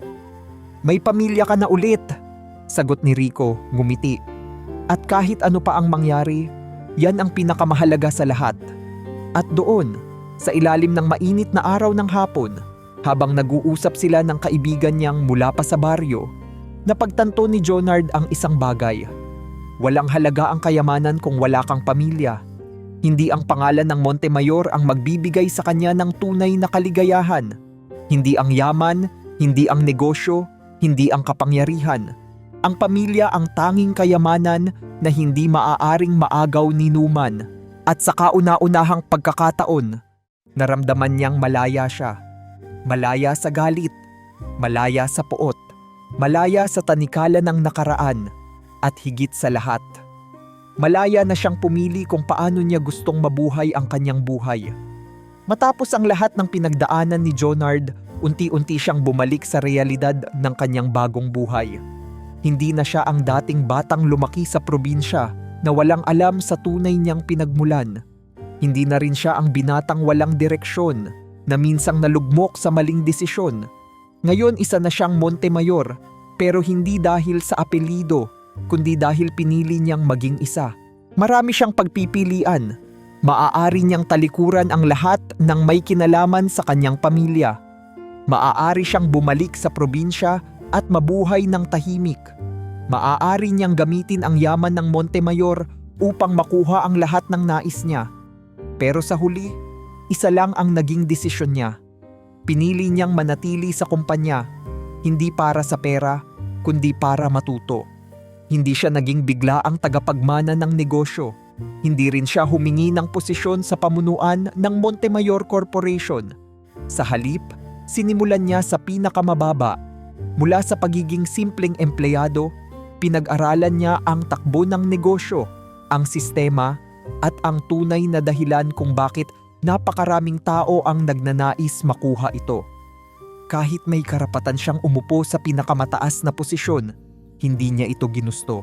"May pamilya ka na ulit," sagot ni Rico, ngumiti. "At kahit ano pa ang mangyari, yan ang pinakamahalaga sa lahat." At doon, sa ilalim ng mainit na araw ng hapon, habang nag-uusap sila ng kaibigan niyang mula pa sa baryo, napagtanto ni Jonard ang isang bagay. Walang halaga ang kayamanan kung wala kang pamilya. Hindi ang pangalan ng Montemayor ang magbibigay sa kanya ng tunay na kaligayahan. Hindi ang yaman, hindi ang negosyo, hindi ang kapangyarihan. Ang pamilya ang tanging kayamanan na hindi maaaring maagaw ni numan. At sa kauna-unahang pagkakataon, naramdaman niyang malaya siya. Malaya sa galit, malaya sa puot, malaya sa tanikala ng nakaraan, at higit sa lahat, malaya na siyang pumili kung paano niya gustong mabuhay ang kanyang buhay. Matapos ang lahat ng pinagdaanan ni Jonard, unti-unti siyang bumalik sa realidad ng kanyang bagong buhay. Hindi na siya ang dating batang lumaki sa probinsya na walang alam sa tunay niyang pinagmulan. Hindi na rin siya ang binatang walang direksyon na minsang nalugmok sa maling desisyon. Ngayon isa na siyang Montemayor, pero hindi dahil sa apelyido, kundi dahil pinili niyang maging isa. Marami siyang pagpipilian. Maaari niyang talikuran ang lahat ng may kinalaman sa kanyang pamilya. Maaari siyang bumalik sa probinsya at mabuhay ng tahimik. Maaari niyang gamitin ang yaman ng Montemayor upang makuha ang lahat ng nais niya. Pero sa huli, isa lang ang naging desisyon niya. Pinili niyang manatili sa kumpanya, hindi para sa pera, kundi para matuto. Hindi siya naging bigla ang tagapagmana ng negosyo. Hindi rin siya humingi ng posisyon sa pamunuan ng Montemayor Corporation. Sa halip, sinimulan niya sa pinakamababa. Mula sa pagiging simpleng empleyado, pinag-aralan niya ang takbo ng negosyo, ang sistema, at ang tunay na dahilan kung bakit napakaraming tao ang nagnanais makuha ito. Kahit may karapatan siyang umupo sa pinakamataas na posisyon, hindi niya ito ginusto.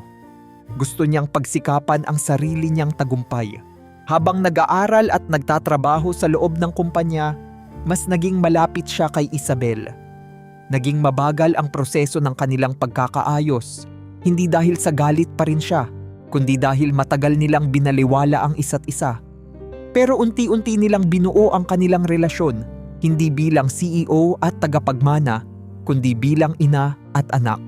Gusto niyang pagsikapan ang sarili niyang tagumpay. Habang nag-aaral at nagtatrabaho sa loob ng kumpanya, mas naging malapit siya kay Isabel. Naging mabagal ang proseso ng kanilang pagkakaayos, hindi dahil sa galit pa rin siya, kundi dahil matagal nilang binaliwala ang isa't isa. Pero unti-unti nilang binuo ang kanilang relasyon, hindi bilang CEO at tagapagmana, kundi bilang ina at anak.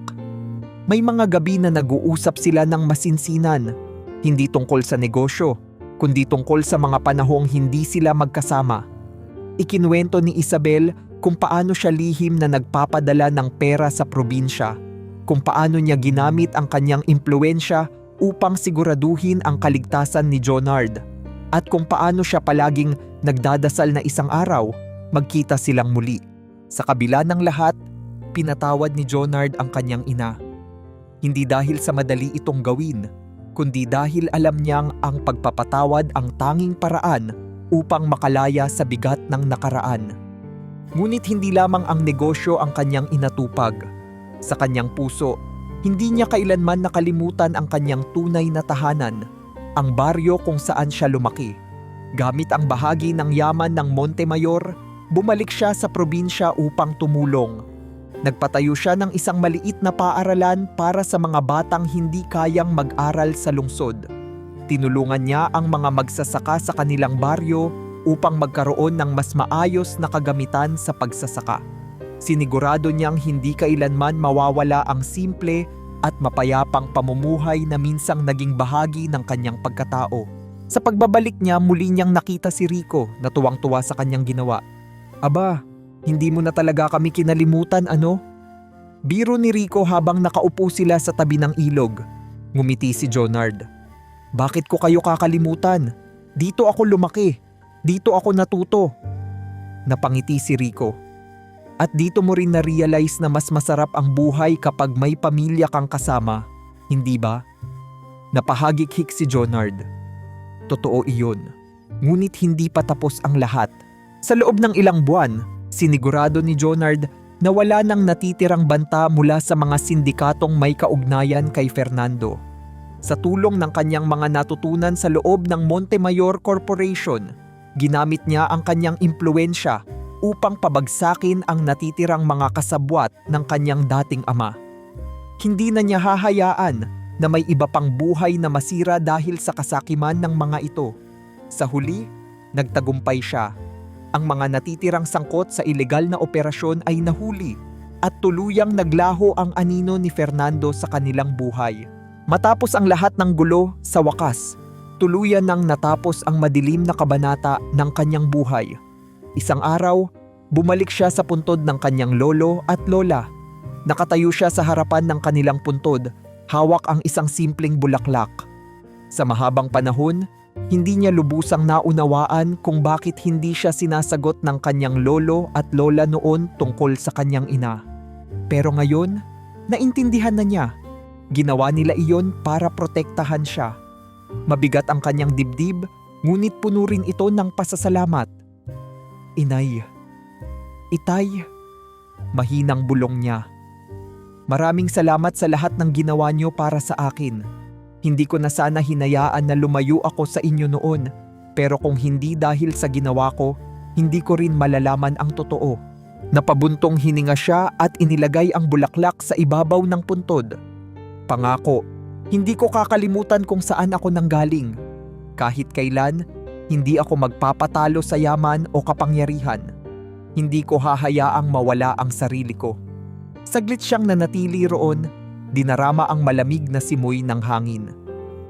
May mga gabi na nag-uusap sila ng masinsinan, hindi tungkol sa negosyo, kundi tungkol sa mga panahong hindi sila magkasama. Ikinuwento ni Isabel kung paano siya lihim na nagpapadala ng pera sa probinsya, kung paano niya ginamit ang kanyang impluwensya upang siguraduhin ang kaligtasan ni Jonard, at kung paano siya palaging nagdadasal na isang araw, magkita silang muli. Sa kabila ng lahat, pinatawad ni Jonard ang kanyang ina. Hindi dahil sa madali itong gawin, kundi dahil alam niyang ang pagpapatawad ang tanging paraan upang makalaya sa bigat ng nakaraan. Ngunit hindi lamang ang negosyo ang kanyang inatupag. Sa kanyang puso, Hindi niya kailanman nakalimutan ang kanyang tunay na tahanan, ang baryo kung saan siya lumaki. Gamit ang bahagi ng yaman ng Montemayor, bumalik siya sa probinsya upang tumulong. Nagpatayo siya ng isang maliit na paaralan para sa mga batang hindi kayang mag-aral sa lungsod. Tinulungan niya ang mga magsasaka sa kanilang baryo upang magkaroon ng mas maayos na kagamitan sa pagsasaka. Sinigurado niyang hindi kailanman mawawala ang simple at mapayapang pamumuhay na minsang naging bahagi ng kanyang pagkatao. Sa pagbabalik niya, muli niyang nakita si Rico na tuwang-tuwa sa kanyang ginawa. "Aba, hindi mo na talaga kami kinalimutan, ano?" Biro ni Rico habang nakaupo sila sa tabi ng ilog. Ngumiti si Jonard. "Bakit ko kayo kakalimutan? Dito ako lumaki. Dito ako natuto." Napangiti si Rico. "At dito mo rin na-realize na mas masarap ang buhay kapag may pamilya kang kasama, hindi ba?" Napahagik-hik si Jonard. Totoo iyon. Ngunit hindi pa tapos ang lahat. Sa loob ng ilang buwan, sinigurado ni Jonard na wala nang natitirang banta mula sa mga sindikatong may kaugnayan kay Fernando. Sa tulong ng kanyang mga natutunan sa loob ng Montemayor Corporation, ginamit niya ang kanyang impluwensya upang pabagsakin ang natitirang mga kasabwat ng kanyang dating ama. Hindi na niya hahayaan na may iba pang buhay na masira dahil sa kasakiman ng mga ito. Sa huli, nagtagumpay siya. Ang mga natitirang sangkot sa ilegal na operasyon ay nahuli at tuluyang naglaho ang anino ni Fernando sa kanilang buhay. Matapos ang lahat ng gulo, sa wakas, tuluyan nang natapos ang madilim na kabanata ng kanyang buhay. Isang araw, bumalik siya sa puntod ng kanyang lolo at lola. Nakatayo siya sa harapan ng kanilang puntod, hawak ang isang simpleng bulaklak. Sa mahabang panahon, hindi niya lubusang naunawaan kung bakit hindi siya sinasagot ng kanyang lolo at lola noon tungkol sa kanyang ina. Pero ngayon, naintindihan na niya. Ginawa nila iyon para protektahan siya. Mabigat ang kanyang dibdib, ngunit puno rin ito ng pasasalamat. "Inay, Itay," mahinang bulong niya. "Maraming salamat sa lahat ng ginawa niyo para sa akin. Hindi ko na sana hinayaan na lumayo ako sa inyo noon, pero kung hindi dahil sa ginawa ko, hindi ko rin malalaman ang totoo." Napabuntong hininga siya at inilagay ang bulaklak sa ibabaw ng puntod. "Pangako, hindi ko kakalimutan kung saan ako nanggaling. Kahit kailan, hindi ako magpapatalo sa yaman o kapangyarihan. Hindi ko hahayaang mawala ang sarili ko." Saglit siyang nanatili roon, dinarama ang malamig na simoy ng hangin.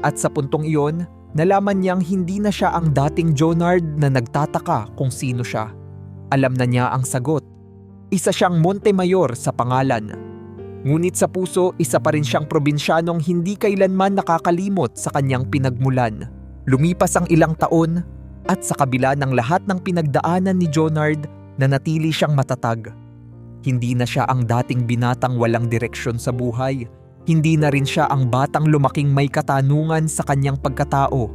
At sa puntong iyon, nalaman niyang hindi na siya ang dating Jonard na nagtataka kung sino siya. Alam na niya ang sagot. Isa siyang Montemayor sa pangalan. Ngunit sa puso, isa pa rin siyang probinsyanong hindi kailanman nakakalimot sa kanyang pinagmulan. Lumipas ang ilang taon, at sa kabila ng lahat ng pinagdaanan ni Jonard, nanatili siyang matatag. Hindi na siya ang dating binatang walang direksyon sa buhay. Hindi na rin siya ang batang lumaking may katanungan sa kanyang pagkatao.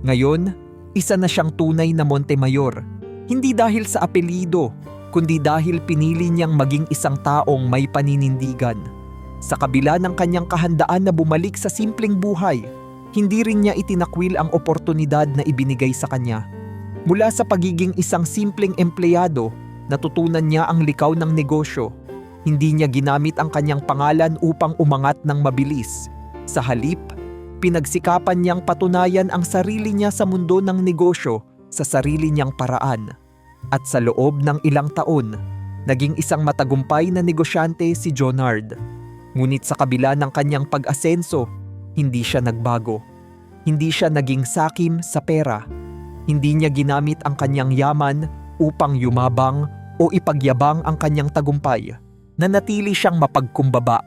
Ngayon, isa na siyang tunay na Montemayor. Hindi dahil sa apelyido, kundi dahil pinili niyang maging isang taong may paninindigan. Sa kabila ng kanyang kahandaan na bumalik sa simpleng buhay, hindi rin niya itinakwil ang oportunidad na ibinigay sa kanya. Mula sa pagiging isang simpleng empleyado, natutunan niya ang likaw ng negosyo. Hindi niya ginamit ang kanyang pangalan upang umangat ng mabilis. Sa halip, pinagsikapan niyang patunayan ang sarili niya sa mundo ng negosyo sa sarili niyang paraan. At sa loob ng ilang taon, naging isang matagumpay na negosyante si Jonard. Ngunit sa kabila ng kanyang pag-asenso, hindi siya nagbago. Hindi siya naging sakim sa pera. Hindi niya ginamit ang kanyang yaman upang yumabang o ipagyabang ang kanyang tagumpay. Nanatili siyang mapagkumbaba.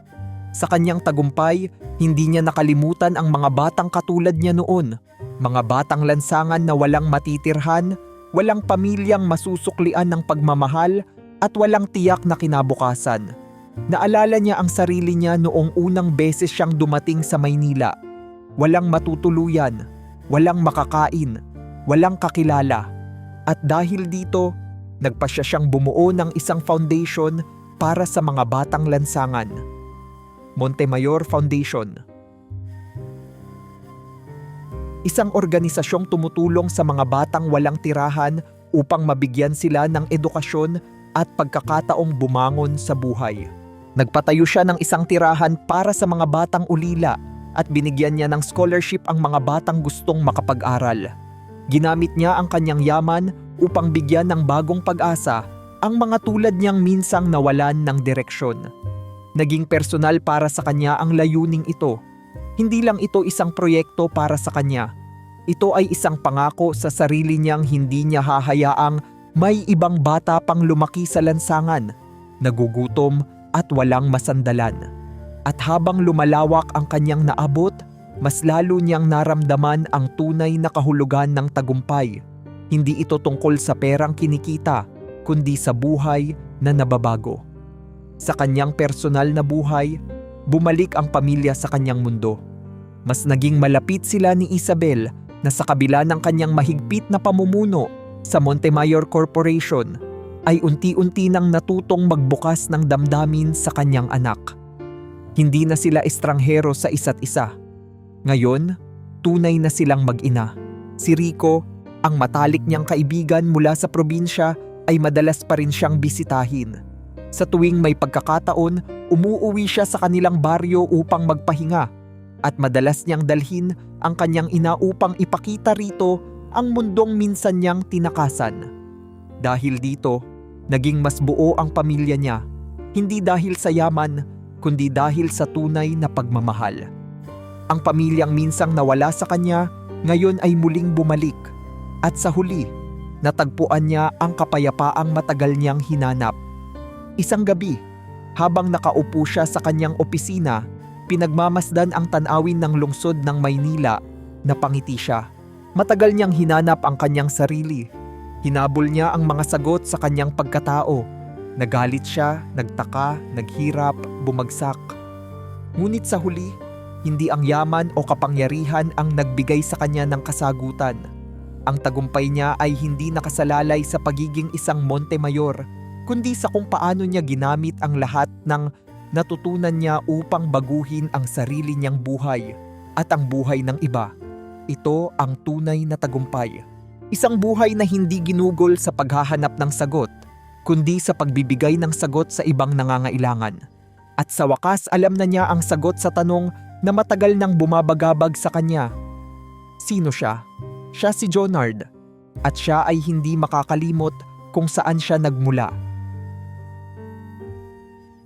Sa kanyang tagumpay, hindi niya nakalimutan ang mga batang katulad niya noon. Mga batang lansangan na walang matitirhan, walang pamilyang masusuklian ng pagmamahal at walang tiyak na kinabukasan. Naalala niya ang sarili niya noong unang beses siyang dumating sa Maynila. Walang matutuluyan, walang makakain, walang kakilala. At dahil dito, nagpasya siyang bumuo ng isang foundation para sa mga batang lansangan. Montemayor Foundation. Isang organisasyong tumutulong sa mga batang walang tirahan upang mabigyan sila ng edukasyon at pagkakataong bumangon sa buhay. Nagpatayo siya ng isang tirahan para sa mga batang ulila at binigyan niya ng scholarship ang mga batang gustong makapag-aral. Ginamit niya ang kanyang yaman upang bigyan ng bagong pag-asa ang mga tulad niyang minsang nawalan ng direksyon. Naging personal para sa kanya ang layuning ito. Hindi lang ito isang proyekto para sa kanya. Ito ay isang pangako sa sarili niyang hindi niya hahayaang may ibang bata pang lumaki sa lansangan, nagugutom at walang masandalan. At habang lumalawak ang kanyang naabot, mas lalo niyang naramdaman ang tunay na kahulugan ng tagumpay. Hindi ito tungkol sa perang kinikita, kundi sa buhay na nababago. Sa kanyang personal na buhay, bumalik ang pamilya sa kanyang mundo. Mas naging malapit sila ni Isabel na sa kabila ng kanyang mahigpit na pamumuno sa Montemayor Corporation ay unti-unti nang natutong magbukas ng damdamin sa kanyang anak. Hindi na sila estranghero sa isa't isa. Ngayon, tunay na silang mag-ina. Si Rico, ang matalik niyang kaibigan mula sa probinsya, ay madalas pa rin siyang bisitahin. Sa tuwing may pagkakataon, umuuwi siya sa kanilang baryo upang magpahinga at madalas niyang dalhin ang kanyang ina upang ipakita rito ang mundong minsan niyang tinakasan. Dahil dito, naging mas buo ang pamilya niya, hindi dahil sa yaman, kundi dahil sa tunay na pagmamahal. Ang pamilyang minsang nawala sa kanya, ngayon ay muling bumalik. At sa huli, natagpuan niya ang kapayapaang matagal niyang hinanap. Isang gabi, habang nakaupo siya sa kanyang opisina, pinagmamasdan ang tanawin ng lungsod ng Maynila, napangiti siya. Matagal niyang hinanap ang kanyang sarili. Hinabol niya ang mga sagot sa kanyang pagkatao. Nagalit siya, nagtaka, naghirap, bumagsak. Ngunit sa huli, hindi ang yaman o kapangyarihan ang nagbigay sa kanya ng kasagutan. Ang tagumpay niya ay hindi nakasalalay sa pagiging isang Montemayor, kundi sa kung paano niya ginamit ang lahat ng natutunan niya upang baguhin ang sarili niyang buhay at ang buhay ng iba. Ito ang tunay na tagumpay. Isang buhay na hindi ginugol sa paghahanap ng sagot, kundi sa pagbibigay ng sagot sa ibang nangangailangan. At sa wakas alam na niya ang sagot sa tanong na matagal nang bumabagabag sa kanya. Sino siya? Siya si Jonard. At siya ay hindi makakalimot kung saan siya nagmula.